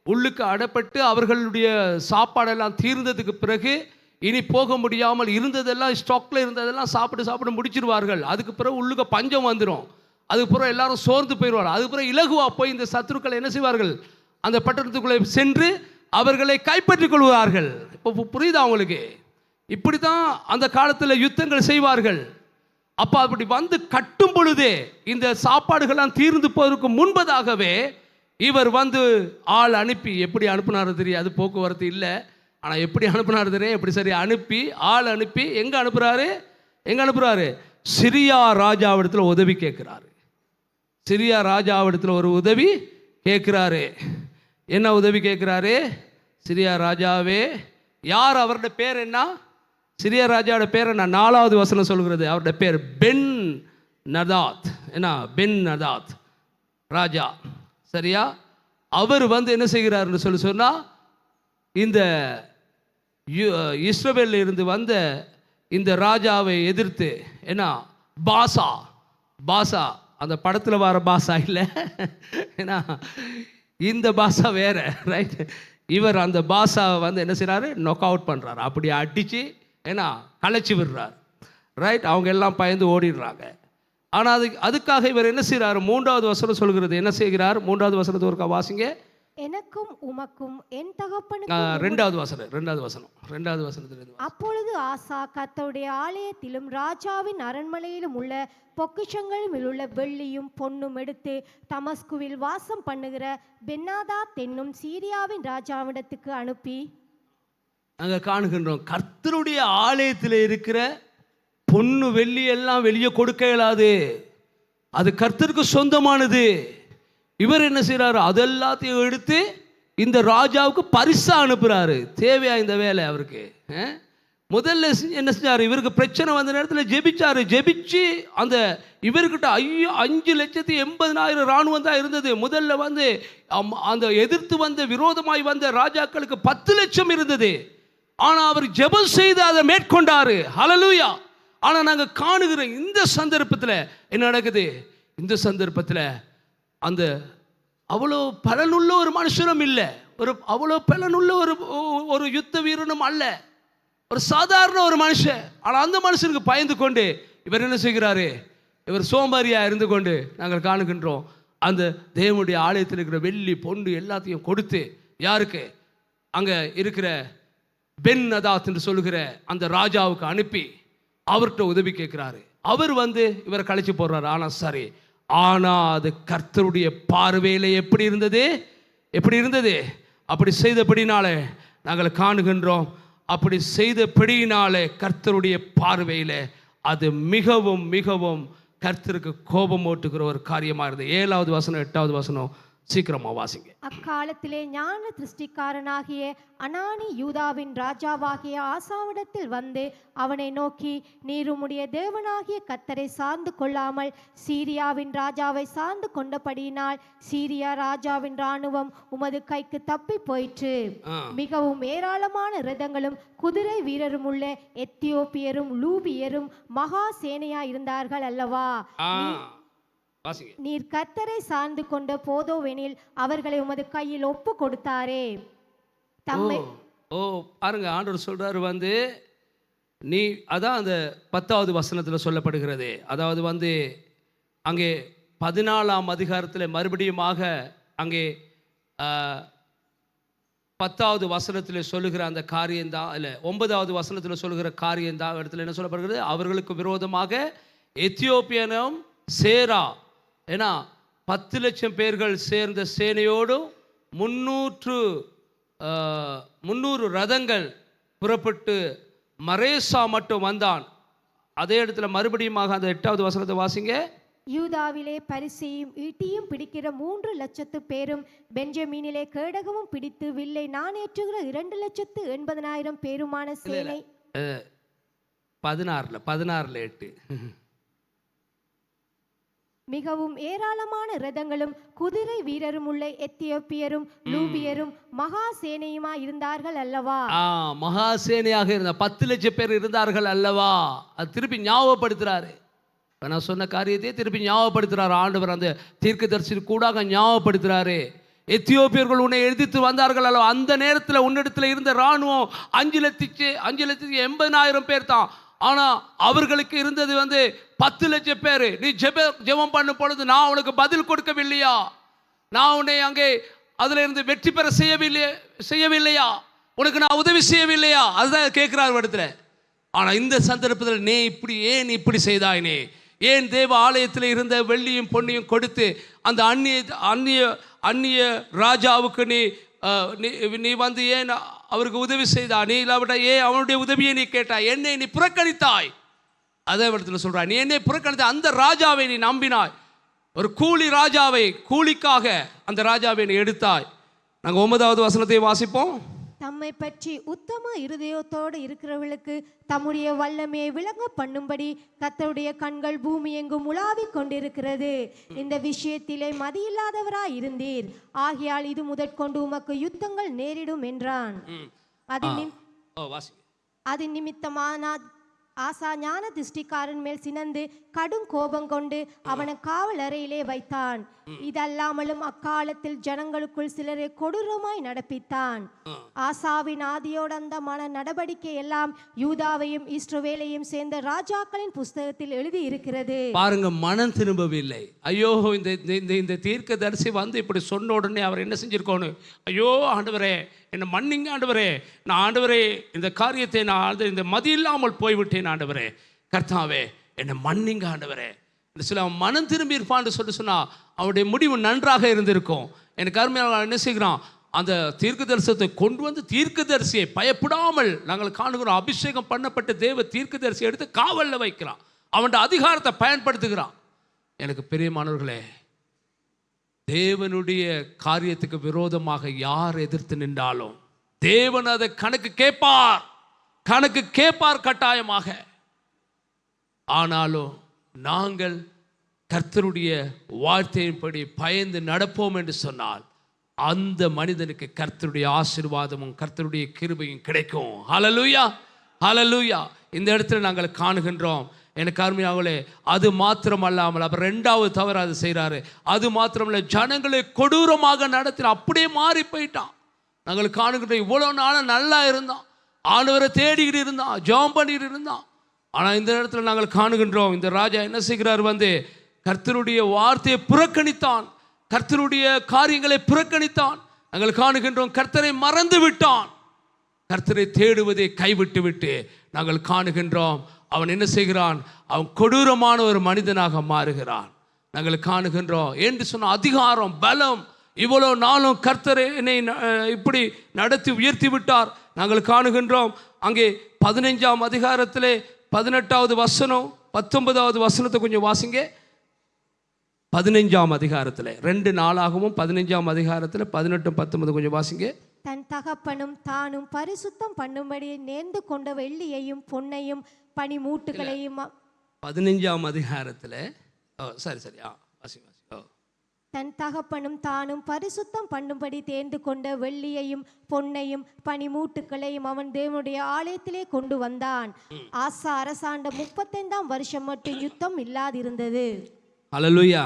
உள்ளுக்கு அடப்பட்டு அவர்களுடைய சாப்பாடெல்லாம் தீர்ந்ததுக்கு பிறகு இனி போக முடியாமல் இருந்ததெல்லாம், ஸ்டாக்ல இருந்ததெல்லாம் சாப்பிட்டு முடிச்சிருவார்கள். அதுக்கு பிறகு உள்ளுக்கு பஞ்சம் வந்துடும். அதுக்கு பிறகு எல்லாரும் சோர்ந்து போயிடுவார்கள். அதுக்கு பிறகு இலகுவா போய் இந்த சத்துருக்களை என்ன செய்வார்கள்? அந்த பட்டணத்துக்குள்ளே சென்று அவர்களை கைப்பற்றிக் கொள்வார்கள். இப்போ புரியுதா அவங்களுக்கு? இப்படி தான் அந்த காலத்தில் யுத்தங்கள் செய்வார்கள். அப்போ அப்படி கட்டும் பொழுதே இந்த சாப்பாடுகள்லாம் தீர்ந்து போவதற்கு முன்பதாகவே இவர் ஆள் அனுப்பி, எப்படி அனுப்புனாரு தெரியாது, போக்குவரத்து இல்லை, ஆனால் எப்படி அனுப்புனாரு தெரியும், எப்படி சரி அனுப்பி, ஆள் அனுப்பி எங்கே அனுப்புகிறாரு? சிரியா ராஜாவிடத்தில் உதவி கேட்குறாரு. சிரியா ராஜாவிடத்தில் ஒரு உதவி கேட்குறாரு. என்ன உதவி கேட்குறாரு? சிரியா ராஜாவே, யார் அவருடைய பேர் என்ன? சிரியா ராஜாவோட பேர் என்ன? 4வது வசனம் சொல்கிறது. அவருடைய பேர் பென் நதாத். என்ன? பென் நதாத் ராஜா, சரியா? அவர் என்ன செய்கிறாருன்னு சொன்னால், இந்த இஸ்ரவேலில் இருந்து இந்த ராஜாவை எதிர்த்து, என்ன பாசா அந்த படத்தில் வர பாசா இல்லை, ஏன்னா இந்த பாசா வேற, ரைட்? இவர் அந்த பாசாவை என்ன செய்கிறாரு? நொக் அவுட் பண்ணுறாரு. அப்படி அடித்து ஏன்னா கலைச்சி விடுறார், ரைட்? அவங்க எல்லாம் பயந்து ஓடிடுறாங்க. ஆனால் அதுக்காக இவர் என்ன செய்கிறார்? 3வது வசனம் சொல்கிறது. என்ன செய்கிறார்? 3வது வசனத்தை ஒருக்கா வாசிங்க. எனக்கும் உமக்கும் என் தகப்பனுக்கும். 2வது வசனம். அப்பொழுது ஆசா கர்த்தருடைய ஆலயத்திலும் ராஜாவின் அரண்மனையிலும் உள்ள பொக்கிஷங்களில் உள்ள வெள்ளியும் பொன்னும் எடுத்து தமஸ்குவில் வாசம் பண்ணுகிற பென்னாதாத் என்னும் சீரியாவின் ராஜாவிடத்துக்கு அனுப்பி, நாங்கள் காணுகின்றோம், கர்த்தருடைய ஆலயத்தில் இருக்கிற பொண்ணு வெள்ளி எல்லாம் வெளியே கொடுக்க இயலாது, அது கர்த்தருக்கு சொந்தமானது. இவர் என்ன செய்கிறாரு? அதெல்லாத்தையும் எடுத்து இந்த ராஜாவுக்கு பரிசா அனுப்புகிறாரு. தேவையா இந்த வேலை அவருக்கு? முதல்ல என்ன செஞ்சாரு, இவருக்கு பிரச்சனை வந்த நேரத்தில் ஜெபிச்சாரு. ஜெபிச்சு அந்த இவர்கிட்ட 5,80,000 இராணுவம் தான் இருந்தது. முதல்ல வந்து அந்த எதிர்த்து வந்த விரோதமாய் வந்த ராஜாக்களுக்கு 10 லட்சம் இருந்தது. ஆனால் அவர் ஜெபம் செய்து அதை மேற்கொண்டாரு. ஹல்லேலூயா. ஆனால் நாங்கள் காணுகிற இந்த சந்தர்ப்பத்தில் என்ன நடக்குது, இந்த சந்தர்ப்பத்தில் அந்த அவ்வளோ பலனுள்ள ஒரு மனுஷனும் இல்லை, அவ்வளோ பலனுள்ள ஒரு யுத்த வீரனும் அல்ல, ஒரு சாதாரண ஒரு மனுஷன். ஆனால் அந்த மனுஷனுக்கு பயந்து கொண்டு இவர் என்ன செய்கிறாரு, இவர் சோம்பேறியா இருந்து கொண்டு நாங்கள் காணுகின்றோம். அந்த தேவனுடைய ஆலயத்தில் இருக்கிற வெள்ளி பொண்டு எல்லாத்தையும் கொடுத்து யாருக்கு, அங்கே இருக்கிற பென் அதாத் என்று சொல்லுகிற அந்த ராஜாவுக்கு அனுப்பி அவர்கிட்ட உதவி கேட்கிறாரு. அவர் வந்து இவரை கழிச்சு போடுறாரு. ஆனால் சரி, ஆனால் அது கர்த்தருடைய பார்வையில் எப்படி இருந்தது, அப்படி செய்தபடினாலே நாங்கள் காணுகின்றோம். அப்படி செய்தபடினாலே கர்த்தருடைய பார்வையில் அது மிகவும் மிகவும் கர்த்தருக்கு கோபம் ஓட்டுகிற ஒரு காரியமாக இருந்தது. 7வது வசனம் 8வது வசனம் சீக்கிரமா வாசிங்க. அக்காலத்திலே ஞான திருஷ்டிக்காரனாகிய அனானி யூதாவின் ராஜாவாகிய ஆசாவிடத்தில் வந்து அவனை நோக்கி, நீர் உம்முடைய தேவனாகிய கர்த்தரை சார்ந்து கொள்ளாமல் சீரியாவின் ராஜாவை சார்ந்து கொண்டபடியினால் சீரியா ராஜாவின் இராணுவம் உமது கைக்கு தப்பி போயிற்று. மிகவும் ஏராளமான இரதங்களும் குதிரை வீரரும் உள்ள எத்தியோப்பியரும் லூபியரும் மகா சேனையா இருந்தார்கள் அல்லவா? நீர் கர்த்தரை சார்ந்து கொண்ட போதோவெனில் அவர்களை உமது கையில் ஒப்பு கொடுத்தாரே. பாருங்க, ஆண்டவர் சொல்றாரு வந்து நீ, அதான் அந்த 10வது வசனத்தில் சொல்லப்படுகிறது. அதாவது வந்து அங்கே 14ஆம் அதிகாரத்தில் மறுபடியுமாக அங்கே 10வது வசனத்தில் சொல்லுகிற அந்த காரியம்தான், இல்லை 9வது வசனத்தில் சொல்லுகிற காரியம்தான் இடத்துல என்ன சொல்லப்படுகிறது, அவர்களுக்கு விரோதமாக எத்தியோப்பியனும் சேரா, ஏன்னா 10 லட்சம் பேர்கள் சேர்ந்த சேனையோடும் 300 ரதங்கள் புறப்பட்டு மரேசா மட்டும் வந்தான். அதே இடத்துல மறுபடியும் அந்த 8வது வசனத்தை வாசிங்க. யூதாவிலே பரிசையும் ஈட்டியும் பிடிக்கிற 3 லட்சத்து பேரும் பெஞ்சமீனிலே கேடகமும் பிடித்து வில்லை நாணேற்றுகிற 2,80,000 பேருமான சேனை. 16 8 மிகவும் ஏராளமான இரதங்களும் குதிரை வீரரும் உள்ள எத்தியோப்பியரும் லூபியரும் மகா சேனையுமா இருந்தார்கள் அல்லவா? மகா சேனையாக இருந்த 10 லட்சம் பேர் இருந்தார்கள் அல்லவா? அது திருப்பி ஞாபகப்படுத்துறாரு. நான் சொன்ன காரியத்தை திருப்பி ஞாபகப்படுத்துறாரு ஆண்டவர். அந்த தீர்க்கதரிசி கூட ஞாபகப்படுத்துறாரு. எத்தியோப்பியர்கள் உன்னை எதிர்த்து வந்தார்கள் அல்லவா? அந்த நேரத்தில் உன்னிடத்தில் இருந்த இராணுவம் 5,80,000 பேர் தான். ஆனால் அவர்களுக்கு இருந்தது வந்து 10 லட்சம் பேர். நீ ஜெபம் பண்ணும் பொழுது நான் உனக்கு பதில் கொடுக்கவில்லையா? நான் உன்னை அங்கே அதில் இருந்து வெற்றி பெற செய்யவில்லையா? உனக்கு நான் உதவி செய்யவில்லையா? அதுதான் கேட்கிறார் இடத்துல. ஆனால் இந்த சந்தர்ப்பத்தில் ஏன் இப்படி செய்தாயினே? ஏன் தேவ ஆலயத்தில் இருந்த வெள்ளியும் பொன்னியும் கொடுத்து அந்த அந்நிய ராஜாவுக்கு நீ வந்து ஏன் அவருக்கு உதவி செய்தா? நீ இல்லாவிட்ட ஏன் அவனுடைய உதவியை நீ கேட்டாய்? என்னை நீ புறக்கணித்தாய். அதே இடத்துல சொல்றாய், நீ என்னை புறக்கணித்தாய். அந்த ராஜாவை நீ நம்பினாய், ஒரு கூலி ராஜாவை, கூலிக்காக அந்த ராஜாவை நீ எடுத்தாய். நாங்கள் 9வது வசனத்தை வாசிப்போம். தம்மை பற்றி உத்தம இருதயத்தோடு இருக்கிறவர்களுக்கு தம்முடைய வல்லமையை விளங்க பண்ணும்படி கர்த்தருடைய கண்கள் பூமி எங்கும் உலாவிக் கொண்டிருக்கிறது. இந்த விஷயத்திலே மதியில்லாதவராய் இருந்தீர், ஆகையால் இது முதற்கொண்டு உமக்கு யுத்தங்கள் நேரிடும் என்றான். அது நிமித்தமான ஆசா ஞான திருஷ்டிக்காரன் மேல் சினந்து கடும் கோபம் கொண்டு அவனை காவல் அறையிலே வைத்தான். இதல்லாமலும் அக்காலத்தில் ஜனங்களுக்குள் சிலரை கொடூரமாய் நடப்பித்தான். ஆசாவின் ஆதியோடந்தமான நடவடிக்கை எல்லாம் யூதாவையும் இஸ்ரவேலையும் சேர்ந்த ராஜாக்களின் புஸ்தகத்தில் எழுதி இருக்கிறது. பாருங்க, மனம் திரும்பவில்லை. ஐயோ, இந்த தீர்க்கதரிசி வந்து இப்படி சொன்ன உடனே அவர் என்ன செஞ்சிருக்கோன்னு, ஐயோ ஆண்டவரே என்னை மன்னிங்க ஆண்டவரே, நான் ஆண்டவரே இந்த காரியத்தை நான் இந்த மதி இல்லாமல் போய்விட்டேன் ஆண்டவரே, கர்த்தாவே என்னை மன்னிங்க ஆண்டவரே. சில அவன் மனம் திரும்பி இருப்பான்னு சொன்னா அவனுடைய முடிவு நன்றாக இருந்திருக்கும். எனக்கு அருமையாக என்ன செய்கிறான், அந்த தீர்க்கதரிசனத்தை கொண்டு வந்து தீர்க்கதரிசியை பயப்படாமல் நாங்கள் காணுகிறோம், அபிஷேகம் பண்ணப்பட்ட தேவ தீர்க்கதரிசியை எடுத்து காவலில் வைக்கிறான். அவனுடைய அதிகாரத்தை பயன்படுத்துகிறான். எனக்கு பிரியமானவர்களே, தேவனுடைய காரியத்துக்கு விரோதமாக யார் எதிர்த்து நின்றாலும் தேவன் அதை கணக்கு கேட்பார். கணக்கு கேட்பார் கட்டாயமாக. ஆனாலும் நாங்கள் கர்த்தருடைய வார்த்தையின்படி பயந்து நடப்போம் என்று சொன்னால் அந்த மனிதனுக்கு கர்த்தருடைய ஆசீர்வாதமும் கர்த்தருடைய கிருபையும் கிடைக்கும். ஹல்லேலூயா, ஹல்லேலூயா. இந்த இடத்துல நாங்கள் காணுகின்றோம். எனக்கு அருமையாகவே அது மாத்திரமல்லாமல் அவர் ரெண்டாவது தவறு அது செய்கிறாரு. அது மாத்திரமல்ல, ஜனங்களை கொடூரமாக நடத்தி அப்படியே மாறி போயிட்டான். நாங்கள் காணுகின்றோம். இவ்வளோ நாளும் நல்லா இருந்தான், ஆண்டவரை தேடிக்கிட்டு இருந்தான், ஜெபம் பண்ணிட்டு இருந்தான். ஆனால் இந்த இடத்துல நாங்கள் காணுகின்றோம், இந்த ராஜா என்ன செய்கிறார், கர்த்தருடைய வார்த்தையை புறக்கணித்தான், கர்த்தருடைய காரியங்களை புறக்கணித்தான். நாங்கள் காணுகின்றோம், கர்த்தரை மறந்து விட்டான். கர்த்தரை தேடுவதை கைவிட்டு விட்டு நாங்கள் காணுகின்றோம் அவன் என்ன செய்கிறான், அவன் கொடூரமான ஒரு மனிதனாக மாறுகிறான். நாங்கள் காணுகின்றோம். என்று சொன்ன அதிகாரம், பலம், இவ்வளோ நாளும் கர்த்தரை என்னை இப்படி நடத்தி உயர்த்தி விட்டார். நாங்கள் காணுகின்றோம். அங்கே 15ஆம் அதிகாரத்திலே 18வது வசனம் 19வது வசனத்தை கொஞ்சம் வாசிங்க. 15ஆம் அதிகாரத்தில் 2 நாளாகவும் 15ஆம் அதிகாரத்தில் 18 19 கொஞ்சம் வாசிங்க. தன் தகப்பனும் தானும் பரிசுத்தம் பண்ணும்படி நேர்ந்து கொண்ட வெள்ளியையும் பொன்னையும் பனிமூட்டுகளையும் 15ஆம் அதிகாரத்தில் சரி வாசிங்க. தன் தகப்பனும் தானும் பரிசுத்தம் பண்ணும்படி தேர்ந்து கொண்ட வெள்ளியையும் பொன்னையும் பனிமூட்டுகளையும் அவன் தேவனுடைய ஆலயத்திலே கொண்டு வந்தான். ஆசா அரசாண்ட 35ஆம் வருஷம் மட்டும் யுத்தம் இல்லாதிருந்தது. ஹல்லேலூயா.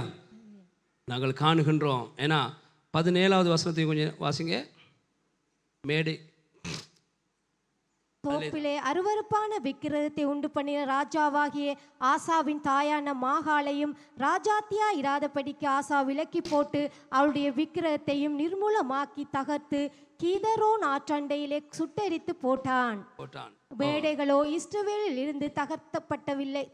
நாங்கள் காணுகின்றோம். ஏன்னா 17வது வசனத்தை கொஞ்சம் வாசிங்க. மேடை தோப்பிலே அருவருப்பான விக்கிரகத்தை உண்டு பண்ணின ராஜாவாகிய ஆசாவின் தாயான மாகாளையும் ராஜாத்தியா இராதபடிக்கு ஆசா விலக்கி போட்டு அவளுடைய விக்கிரகத்தையும் நிர்மூலமாக்கி தகர்த்து கீதரோன் ஆற்றண்டையிலே சுட்டெரித்து போட்டான். மேடைகளோ இஸ்ரவேலில் இருந்து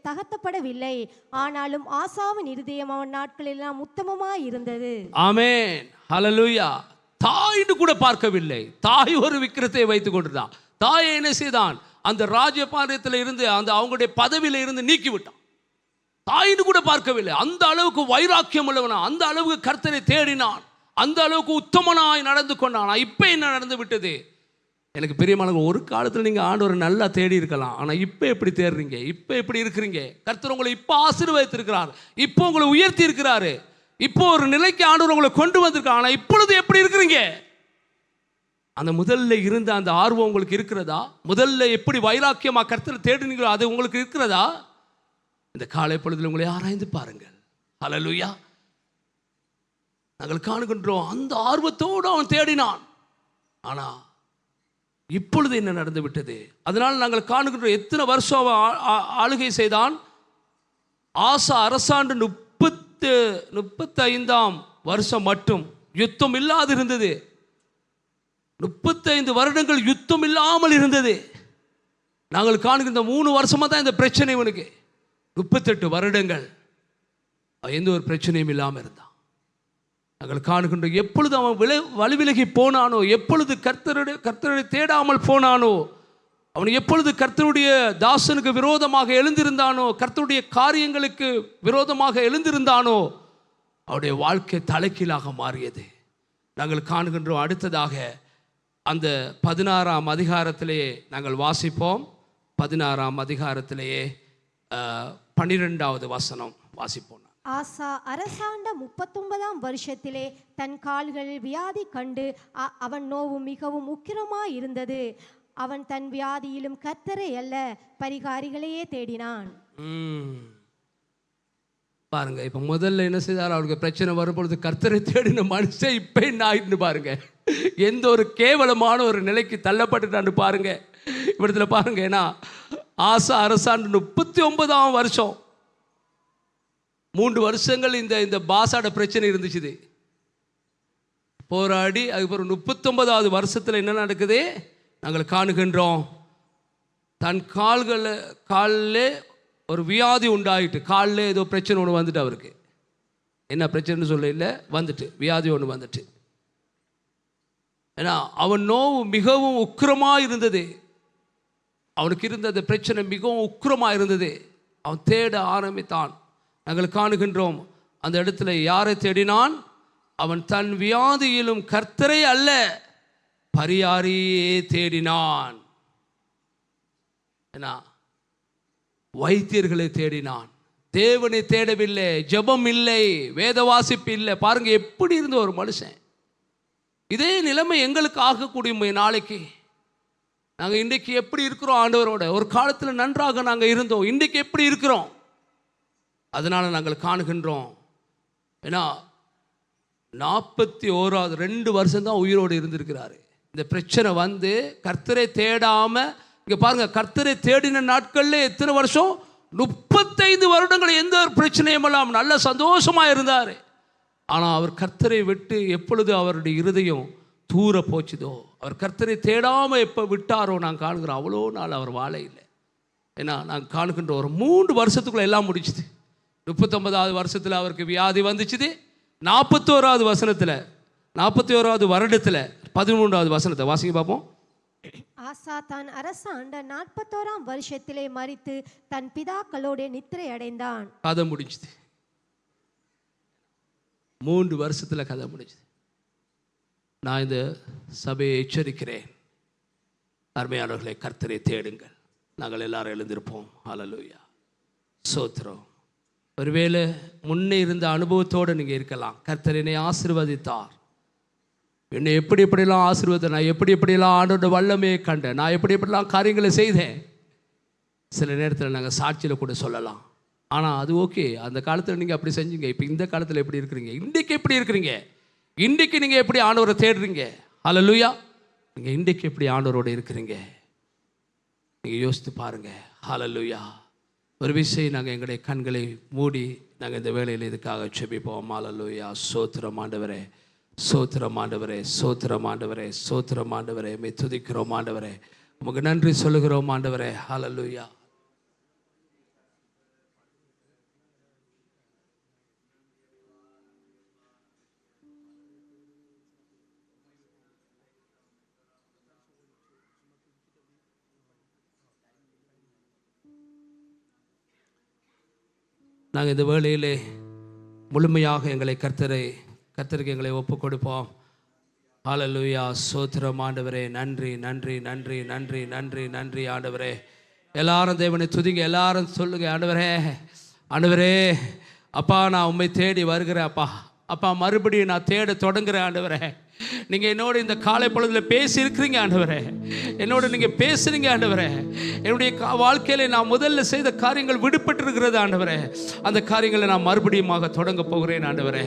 தகர்த்தப்படவில்லை. ஆனாலும் ஆசாவின் இருதயம் அவன் நாட்களெல்லாம் உத்தமமாய் இருந்தது. ஆமென், ஹல்லேலூயா. தாயின்னு கூட பார்க்கவில்லை. தாய் ஒரு விக்கிரத்தை வைத்துக் கொண்டிருந்தான். தாயை என்ன செய்தான், அந்த ராஜபாரியத்தில் இருந்து அந்த அவங்களுடைய பதவியில இருந்து நீக்கி விட்டான். தாயின்னு கூட பார்க்கவில்லை. அந்த அளவுக்கு வைராக்கியம் உள்ளவனா, அந்த அளவுக்கு கர்த்தரை தேடினான், அந்த அளவுக்கு உத்தமனாய் நடந்து கொண்டான். இப்போ என்ன நடந்து விட்டது? எனக்கு பிரியமானவங்க, ஒரு காலத்தில் நீங்கள் ஆண்டவரை நல்லா தேடி இருக்கலாம். ஆனால் இப்போ எப்படி தேடுறீங்க? இப்போ எப்படி இருக்கிறீங்க? கர்த்தர் உங்களை இப்போ ஆசீர்வதித்திருக்கிறார், இப்போ உங்களை உயர்த்தி இருக்கிறாரு, இப்போ ஒரு நிலைக்கு ஆண்டவர் உங்களை கொண்டு வந்திருக்கார். ஆனால் இப்பொழுது எப்படி இருக்கிறீங்க? அந்த முதல்ல இருந்த அந்த ஆர்வம் உங்களுக்கு இருக்கிறதா? முதல்ல எப்படி வைராக்கியமா கர்த்தரை தேடுனீங்களோ அது உங்களுக்கு இருக்கிறதா? இந்த காலை பொழுதில் உங்களை ஆராய்ந்து பாருங்கள். ஹல்லேலூயா. நாங்கள் காணுகின்றோம், அந்த ஆர்வத்தோடு அவன் தேடினான். ஆனா இப்பொழுது என்ன நடந்து விட்டது? அதனால் நாங்கள் காணுகின்றோம், எத்தனை வருஷம் ஆளுகை செய்தான். ஆசா அரசாண்டு 35ஆம் வருஷம் மட்டும் யுத்தம் இல்லாது இருந்தது. 35 வருடங்கள் யுத்தம் இல்லாமல் இருந்தது. நாங்கள் காணுகின்ற 3 வருஷமா தான் இந்த பிரச்சனை இவனுக்கு. 38 வருடங்கள் எந்த ஒரு பிரச்சனையும் இல்லாமல் இருந்தான். நாங்கள் காணுகின்ற எப்பொழுது அவன் வழிவிலகி போனானோ, எப்பொழுது கர்த்தருடைய தேடாமல் போனானோ, அவன் எப்பொழுது கர்த்தருடைய தாசனுக்கு விரோதமாக எழுந்திருந்தானோ, கர்த்தருடைய காரியங்களுக்கு விரோதமாக எழுந்திருந்தானோ, அவருடைய வாழ்க்கை தலைகீழாக மாறியது. நாங்கள் காணுகின்றோம். அடுத்ததாக அந்த 16ஆம் அதிகாரத்திலேயே நாங்கள் வாசிப்போம். 16ஆம் அதிகாரத்திலேயே 12வது வசனம் வாசிப்போம். ஆசா அரசாண்ட 39ஆம் வருஷத்திலே தன் கால்களில் வியாதி கண்டு அவன் நோவு மிகவும் உக்கிரமாய் இருந்தது. அவன் தன் வியாதியிலும் கர்த்தரை அல்ல பரிகாரிகளையே தேடினான். பாருங்க, இப்ப முதல்ல என்ன செய்தார், அவருக்கு பிரச்சனை வரும்பொழுது கர்த்தரை தேடின மனுஷன் இப்ப என்ன ஆயிட்டு பாருங்க, எந்த ஒரு கேவலமான ஒரு நிலைக்கு தள்ளப்பட்டுட்டான்னு பாருங்க. இவ்விடத்துல பாருங்க, ஏன்னா ஆசா அரசாண்டு 39ஆம் வருஷம், 3 வருஷங்கள் இந்த பாசாட பிரச்சனை இருந்துச்சு, போராடி அதுக்கப்புறம் 39வது வருஷத்துல என்ன நடக்குது நாங்கள் காணுகின்றோம். தன் காலில் ஒரு வியாதி உண்டாயிட்டு, காலில் ஏதோ பிரச்சனை ஒன்று வந்துட்டு, அவருக்கு என்ன பிரச்சனைன்னு சொல்ல இல்லை, வந்துட்டு வியாதி ஒன்று வந்துட்டு. ஏன்னா அவன் நோவு மிகவும் உக்கிரமாக இருந்தது. அவனுக்கு இருந்த அந்த பிரச்சனை மிகவும் உக்கிரமாக இருந்தது. அவன் தேட ஆரம்பித்தான். நாங்கள் காணுகின்றோம், அந்த இடத்துல யாரை தேடினான்? அவன் தன் வியாதியிலும் கர்த்தரை அல்ல பரியாரியே தேடினான். ஏன்னா வைத்தியர்களை தேடினான், தேவனை தேடவில்லை, ஜெபம் இல்லை, வேத வாசிப்பு இல்லை. பாருங்க எப்படி இருந்த ஒரு மனுஷன். இதே நிலைமை எங்களுக்கு ஆகக்கூடிய நாளைக்கு நாங்கள் இன்றைக்கு எப்படி இருக்கிறோம் ஆண்டவரோட? ஒரு காலத்தில் நன்றாக நாங்கள் இருந்தோம், இன்றைக்கு எப்படி இருக்கிறோம்? அதனால் நாங்கள் காணுகின்றோம். ஏன்னா 41வது 2 வருஷம்தான் உயிரோடு இருந்திருக்கிறாரு. இந்த பிரச்சனை வந்து கர்த்தரை தேடாமல், இங்கே பாருங்கள், கர்த்தரை தேடின நாட்களில் எத்தனை வருஷம்? 35 வருடங்கள் எந்த ஒரு பிரச்சனையும் எல்லாம் நல்ல சந்தோஷமாக இருந்தார். ஆனால் அவர் கர்த்தரை விட்டு எப்பொழுது அவருடைய இருதயம் தூர போச்சுதோ, அவர் கர்த்தரை தேடாமல் எப்போ விட்டாரோ நாங்கள் காணுகிறோம், அவ்வளோ நாள் அவர் வாழ இல்லை. ஏன்னா நாங்கள் காணுகின்ற ஒரு 3 வருஷத்துக்குள்ளே எல்லாம் முடிச்சுது. 39வது வருஷத்தில் அவருக்கு வியாதி வந்துச்சுது. 41வது வசனத்தில், 41வது வருடத்தில் 13வது வசனத்தை வாசிங்க பார்ப்போம். ஆசா தான் அரசாண்ட 41ஆம் வருஷத்திலே மரித்து தன் பிதாக்களோட நித்திரை அடைந்தான். கதை முடிஞ்சுது. 3 வருஷத்தில் கதை முடிஞ்சுது. நான் இந்த சபையை எச்சரிக்கிறேன், அருமையானவர்களை, கர்த்தரை தேடுங்கள். நாங்கள் எல்லாரும் எழுந்திருப்போம். ஹல்லேலூயா, ஸ்தோத்திரம். ஒருவேளை முன்னே இருந்த அனுபவத்தோடு நீங்கள் இருக்கலாம். கர்த்தர் என்னை ஆசீர்வதித்தார், என்னை எப்படியெல்லாம் ஆசீர்வாதம், நான் எப்படியெல்லாம் ஆண்டோட வல்லமையை கண்டேன், நான் எப்படியெல்லாம் காரியங்களை செய்தேன். சில நேரத்தில் நாங்கள் சாட்சியில் கூட சொல்லலாம். ஆனால் அது ஓகே, அந்த காலத்தில் நீங்கள் அப்படி செஞ்சீங்க. இப்போ இந்த காலத்தில் எப்படி இருக்கிறீங்க? இன்றைக்கு எப்படி இருக்கிறீங்க? இன்றைக்கு நீங்கள் எப்படி ஆண்டவரை தேடுறீங்க? ஹல்லேலூயா. நீங்கள் இன்றைக்கு எப்படி ஆண்டவரோடு இருக்கிறீங்க? நீங்கள் யோசித்து பாருங்கள். ஹல்லேலூயா. ஒரு விஷயம், நாங்கள் எங்களுடைய கண்களை மூடி நாங்கள் இந்த வேளையில் இதுக்காக செபிப்போம். ஹல்லேலூயா. ஸ்தோத்திரம் ஆண்டவரே, ஸ்தோத்திரம் ஆண்டவரே, ஸ்தோத்திரம் ஆண்டவரே, ஸ்தோத்திரம் ஆண்டவரே. உம்மை துதிக்கிறோம் ஆண்டவரே, உமக்கு நன்றி சொல்லுகிறோம் ஆண்டவரே. ஹல்லேலூயா. நாங்கள் இந்த வேளையிலே முழுமையாக எங்களை கர்த்தருக்கு எங்களை ஒப்பு கொடுப்போம். ஹல்லேலூயா. ஸ்தோத்திரம் ஆண்டவரே. நன்றி நன்றி நன்றி நன்றி நன்றி நன்றி ஆண்டவரே. எல்லாரும் தேவனை துதிங்க, எல்லாரும் சொல்லுங்க, ஆண்டவரே, ஆண்டவரே, அப்பா நான் உம்மை தேடி வருகிறேன். அப்பா மறுபடியும் நான் தேட தொடங்குறேன் ஆண்டவரே. நீங்கள் என்னோட இந்த காலை பொழுதில் பேசியிருக்கிறீங்க ஆண்டவரே, என்னோட நீங்கள் பேசுறீங்க ஆண்டவரே. என்னுடைய வாழ்க்கையில் நான் முதல்ல செய்த காரியங்கள் விடுபட்டிருக்கிறது ஆண்டவரே. அந்த காரியங்களை நான் மறுபடியுமாக தொடங்க போகிறேன் ஆண்டவரே.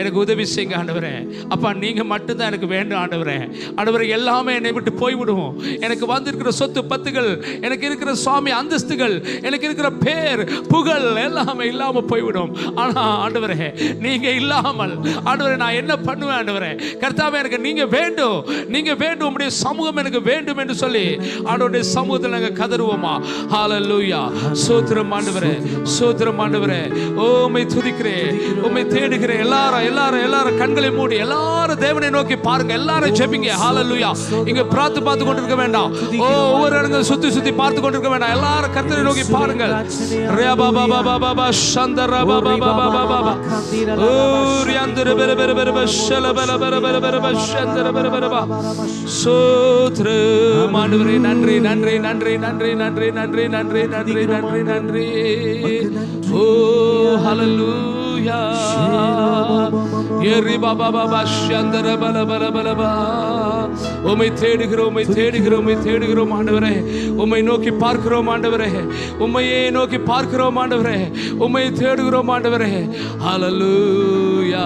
எனக்கு உதவி செய்யுங்க ஆண்டவரே. அப்பா நீங்கள் மட்டும்தான் எனக்கு வேண்டும் ஆண்டவரே. ஆண்டவரே, எல்லாமே என்னை விட்டு போய்விடுவோம். எனக்கு வந்திருக்கிற சொத்து பத்துகள், எனக்கு இருக்கிற சுவாமி அந்தஸ்துகள், எனக்கு இருக்கிற பேர் புகழ் எல்லாமே இல்லாமல் போய்விடும். ஆனால் ஆண்டவரே, நீங்கள் இல்லாமல் ஆண்டவரே நான் என்ன பண்ணுவேன் ஆண்டவரே? கர்த்தாவே, எனக்கு நீங்க வேண்டும், நீங்க வேண்டும், உம்முடைய சமூகம் எனக்கு வேண்டும் என்று சொல்லி ஆண்டவருடைய சமூகத்தில் நாங்கள் கதறுவோமா? ஹல்லேலூயா. ஸ்தோத்திரம் ஆண்டவரே, ஸ்தோத்திரம் ஆண்டவரே. ஓ உம்மை துதிக்கிறேன், உம்மை தேடுகிறேன். எல்லாரும் கண்களை மூடி எல்லாரும் தேவனை நோக்கி பாருங்க, எல்லாரும் ஜெபிங்க. ஹல்லேலூயா. இங்க பார்த்து கொண்டிருக்க வேண்டாம். ஓ ஒவ்வொரு இடங்களும் சுத்தி பார்த்து கொண்டிருக்க வேண்டாம். எல்லாரும் கர்த்தரை நோக்கி பாருங்க. ரே பாபா பாபா பாபா சந்தர பாபா பாபா பாபா ஓ ரியாந்தர பெர பெர பெர பஷல பெர பெர பெர பெர பஷந்தர பெர பெர பா. ஸ்தோத்திரம் ஆண்டவரே. நன்றி நன்றி நன்றி நன்றி நன்றி நன்றி நன்றி நன்றி நன்றி நன்றி. ஓ ஹல்லேலூயா. ஏரி பாபா பாபா சந்தர பல பல பல பா. உம்மை தேடுகிறோம், உம்மை தேடுகிறோம், உம்மை தேடுகிறோம் ஆண்டவரே. உம்மை நோக்கி பார்க்கிறோம் ஆண்டவரே, உம்மையே நோக்கி பார்க்கிறோம் ஆண்டவரே, உம்மை தேடுகிறோம் ஆண்டவரே. ஹல்லேலூயா.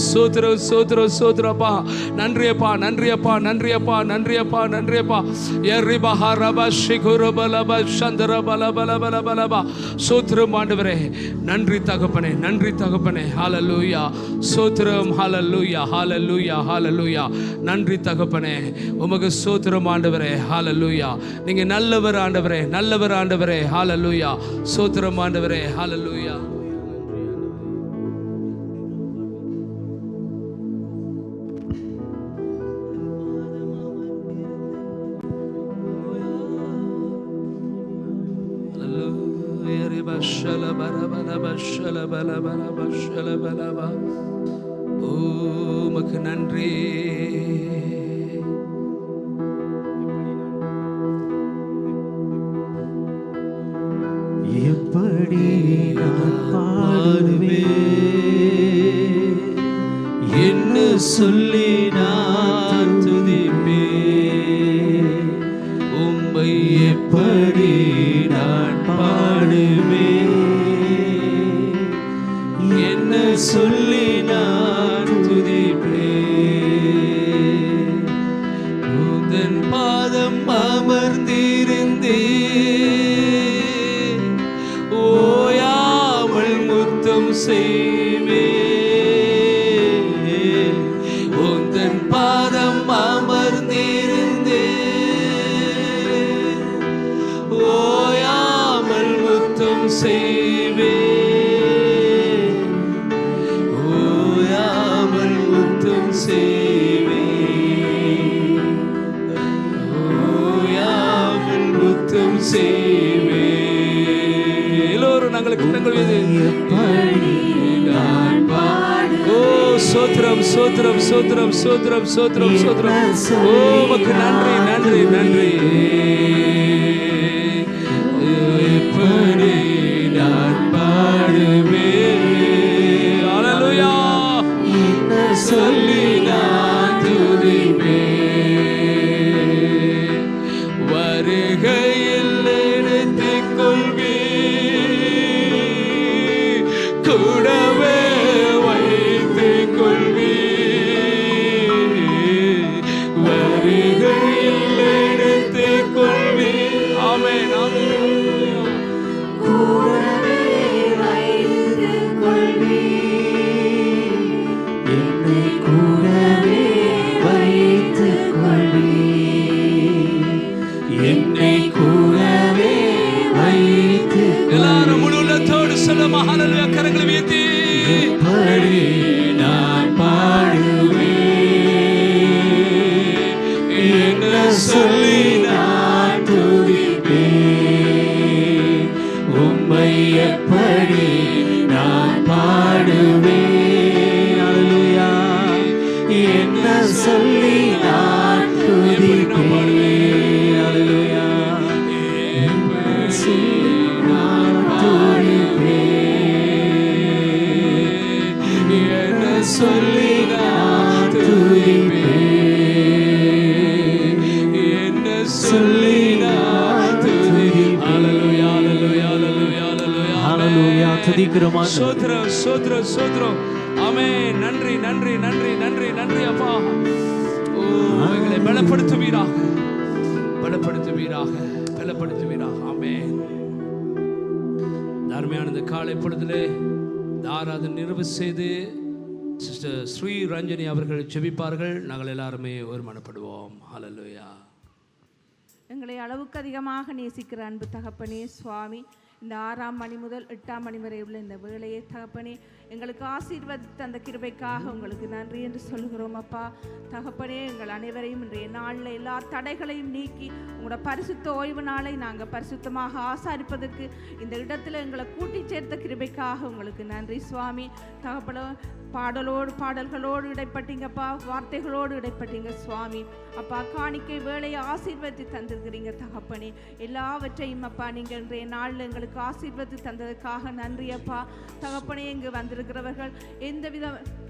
ஸ்தோத்திரம் ஸ்தோத்திரம் ஸ்தோத்திரப்பா. நன்றியப்பா நன்றியப்பா நன்றியப்பா நன்றியப்பா நன்றியப்பா. ஏரி பஹா ரப ஷிகுர பல ப சந்தர பல பல பல பல பா. ஸ்தோத்திரம் ஆண்டவரே. நன்றி தகப்பனே, நன்றி தகப்பனே. ஹல்லேலூயா. ஸ்தோத்திரம். ஹல்லேலூயா ஹல்லேலூயா ஹல்லேலூயா. நன்றி தகப்பனே, உமக்கு ஸ்தோத்திரம் ஆண்டவரே. ஹல்லேலூயா. நீங்க நல்லவர் ஆண்டவரே, நல்லவர் ஆண்டவரே. ஹல்லேலூயா. ஸ்தோத்திரம் ஆண்டவரே. ஹல்லேலூயா. உமக்கு நன்றி. என்ன சொல்லி நான் துதிப்பேன், உம்மை எப்படி நான் பாடுவேன், என்ன சொல்லி நான் துதிப்பேன். உந்தன் பாதம் அமர்ந்திருந்தே ஓயாமல் முத்தம் செய்வேன், உந்தன் பாதம் அமர்ந்திருந்தே ஓயாமல் முத்தம் செய்வேன், ஓயாமல் முத்தம் செய்வேன், ஓயாமல் முத்தம் செய்வேன். எல்லோரும் நாங்கள் குற்றங்கள் ஓ சோத்ரம் சோத்ரம் சோத்ரம் சோத்ரம் சோத்ரம் சோத்ரம். ஓ உமக்கு நன்றி நன்றி நன்றி. எப்படி நான் பாடுவேன், அல்லேலூயா, சொல்லி நான் துதிப்பேன். வருகையில் எடுத்துக் கொள்வேன், கூடவே வைத்துக் கொள்வேன். வருகையில் எடுத்துக் கொள்வேன். ஆமென் ஆமென். கூடவே வைத்துக் கொள்வேன், என்னை கூடவே வைத்துக் கொள்வேன், என்னை கூடவே வைத்துக் எல்லாரும் முழு உள்ளத்தோடு சொல்லுமா, ஹல்லேலூயா, கரங்களை உயர்த்தி. எப்படி நான் பாடுவேன், என்ன சொல்லி நான் துதிப்பேன், உம்மை எப்படி நான் பாடுவேன், அல்லேலூயா, என்ன சொல்லி நான் துதிப்பேன், அல்லேலூயா, என்ன சொல்லி நான் துதிப்பேன், என்ன சொல்லி நான் துதிப்பேன், என்ன சொல்லி நான் துதிப்பேன். ஹல்லேலூயா ஹல்லேலூயா ஹல்லேலூயா ஹல்லேலூயா ஹல்லேலூயா, துதிக்கிறோம். சோத்ரம் சோத்ரம் சோத்ரம். ஆமென். நன்றி நன்றி நன்றி நன்றி நன்றி அப்பா. ஓ எங்களை பலப்படுத்துவீராக, பலப்படுத்துவீராக, பலப்படுத்துவீராக. ஆமென். அருமையான இந்த காலை பொழுதிலே இந்த ஆராதனை நிறைவு செய்து சிஸ்டர் ஸ்ரீ ரஞ்சனி அவர்கள் ஜெபிப்பார்கள். நாங்கள் எல்லாருமே ஒருமனப்படுவோம். ஹல்லேலூயா. எங்களை அளவுக்கு அதிகமாக நேசிக்கிற அன்பு தகப்பனே சுவாமி, இந்த 6ஆம் மணி முதல் 8ஆம் மணி வரை உள்ள இந்த வேளையை தகப்பனே எங்களுக்கு ஆசீர்வதித்த அந்த கிருபைக்காக உங்களுக்கு நன்றி என்று சொல்லுகிறோம் அப்பா. தகப்பனே எங்கள் அனைவரையும் இன்றைய நாளில் எல்லா தடைகளையும் நீக்கி உங்களோட பரிசுத்த ஓய்வு நாளை நாங்கள் பரிசுத்தமாக ஆசாரிப்பதற்கு இந்த இடத்துல எங்களை கூட்டி சேர்த்த கிருபைக்காக உங்களுக்கு நன்றி சுவாமி. தகப்பன பாடல்களோடு இடைப்பட்டீங்கப்பா, வார்த்தைகளோடு இடைப்பட்டீங்க சுவாமி. அப்பா காணிக்கை வேலையை ஆசீர்வதித்து தந்திருக்கிறீங்க தகப்பனே. எல்லாவற்றையும் அப்பா நீங்கள் இன்றைய நாளில் எங்களுக்கு ஆசீர்வதித்து தந்ததுக்காக நன்றி அப்பா. தகப்பனே இங்கு வந்திருக்கிறவர்கள் எந்தவித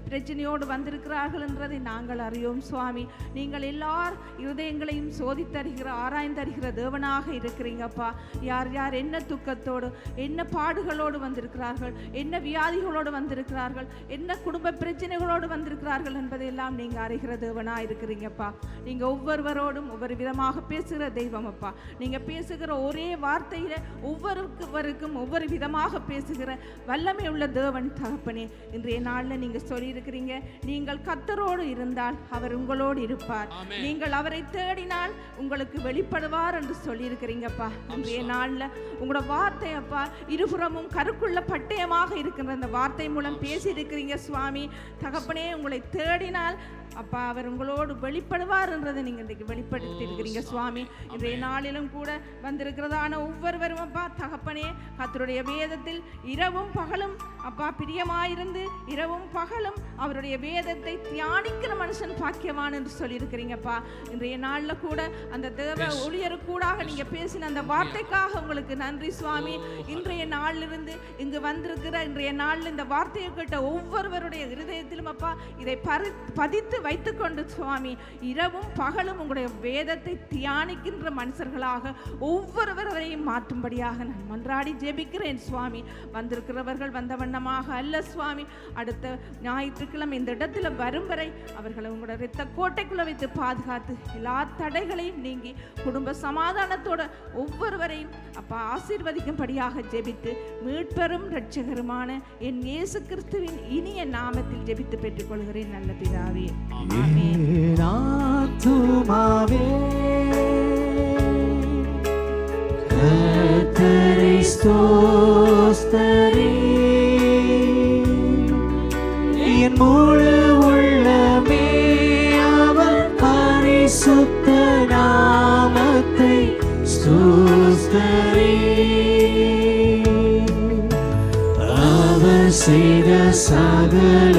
பிரச்சனையோடு வந்திருக்கிறார்கள் என்றதை நாங்கள் அறியோம் சுவாமி. நீங்கள் எல்லார் இருதயங்களையும் சோதித்தருகிற ஆராய்ந்தருகிற தேவனாக இருக்கிறீங்கப்பா. யார் யார் என்ன துக்கத்தோடு என்ன பாடுகளோடு வந்திருக்கிறார்கள், என்ன வியாதிகளோடு வந்திருக்கிறார்கள், என்ன குடும்ப பிரச்சனைகளோடு வந்திருக்கிறார்கள் என்பதையெல்லாம் நீங்கள் அறிகிற தேவனாக இருக்கிறீங்கப்பா. நீங்கள் ஒவ்வொருவரோடும் ஒவ்வொரு விதமாக பேசுகிற தெய்வம் அப்பா. நீங்கள் பேசுகிற ஒரே வார்த்தையில ஒவ்வொருவருக்கும் ஒவ்வொரு விதமாக பேசுகிற வல்லமை உள்ள தேவன் தகப்பனே. இன்றைய நாளில் நீங்கள் சொல்லியிருக்கிறீங்க, நீங்கள் கர்த்தரோடு இருந்தால் அவர் உங்களோடு இருப்பார், நீங்கள் அவரை தேடினால் உங்களுக்கு வெளிப்படுவார் என்று சொல்லியிருக்கிறீங்கப்பா. இன்றைய நாளில் உங்களோட வார்த்தை அப்பா இருபுறமும் கருக்குள்ள பட்டயமாக இருக்கின்ற அந்த வார்த்தை மூலம் பேசியிருக்கிறீங்க சுவாமி. தகப்பனே உங்களை தேடினால் அப்பா அவர் உங்களோடு வெளிப்படுவார் என்றதை நீங்கள் இன்றைக்கு வெளிப்படுத்தி இருக்கிறீங்க சுவாமி. இன்றைய நாளிலும் கூட வந்திருக்கிறதான ஒவ்வொருவரும் அப்பா தகப்பனே கர்த்தருடைய வேதத்தில் இரவும் பகலும் அப்பா பிரியமாயிருந்து இரவும் பகலும் அவருடைய வேதத்தை தியானிக்கிற மனுஷன் பாக்கியவான் என்று சொல்லியிருக்கிறீங்கப்பா. இன்றைய நாளில் கூட அந்த தேவ ஊழியருக்கூடாக நீங்க பேசின அந்த வார்த்தைக்காக உங்களுக்கு நன்றி சுவாமி. இன்றைய நாளிலிருந்து இங்கு வந்திருக்கிற இன்றைய நாளில் இந்த வார்த்தையை கேட்ட ஒவ்வொருவருடைய இருதயத்திலும் அப்பா இதை பதித்து வைத்துக்கொண்டு சுவாமி இரவும் பகலும் உங்களுடைய வேதத்தை தியானிக்கின்ற மனுஷர்களாக ஒவ்வொருவரையும் மாற்றும்படியாக நான் மன்றாடி ஜெபிக்கிறேன் சுவாமி. வந்திருக்கிறவர்கள் வந்த வண்ணமாக அல்ல சுவாமி. அடுத்த ஞாயிற்றுக்கிழமை இந்த இடத்துல வரும் வரை அவர்களை உங்களோட இரத்த கோட்டைக்குள்ள வைத்து பாதுகாத்து எல்லா தடைகளையும் நீங்கி குடும்ப சமாதானத்தோட ஒவ்வொருவரையும் அப்பா ஆசீர்வதிக்கும்படியாக ஜெபித்து மீட்பெரும் இரட்சகருமான என் இயேசு கிறிஸ்துவின் இனிய நாமத்தில் ஜெபித்து பெற்றுக்கொள்கிறேன் நல்ல பிதாவே. ஆமென். கர்த்தரை ஸ்தோத்திரி, என் முழு உள்ளமே அவர் பரிசுத்த நாமத்தை ஸ்தோத்திரி. அவர் செய்த சகல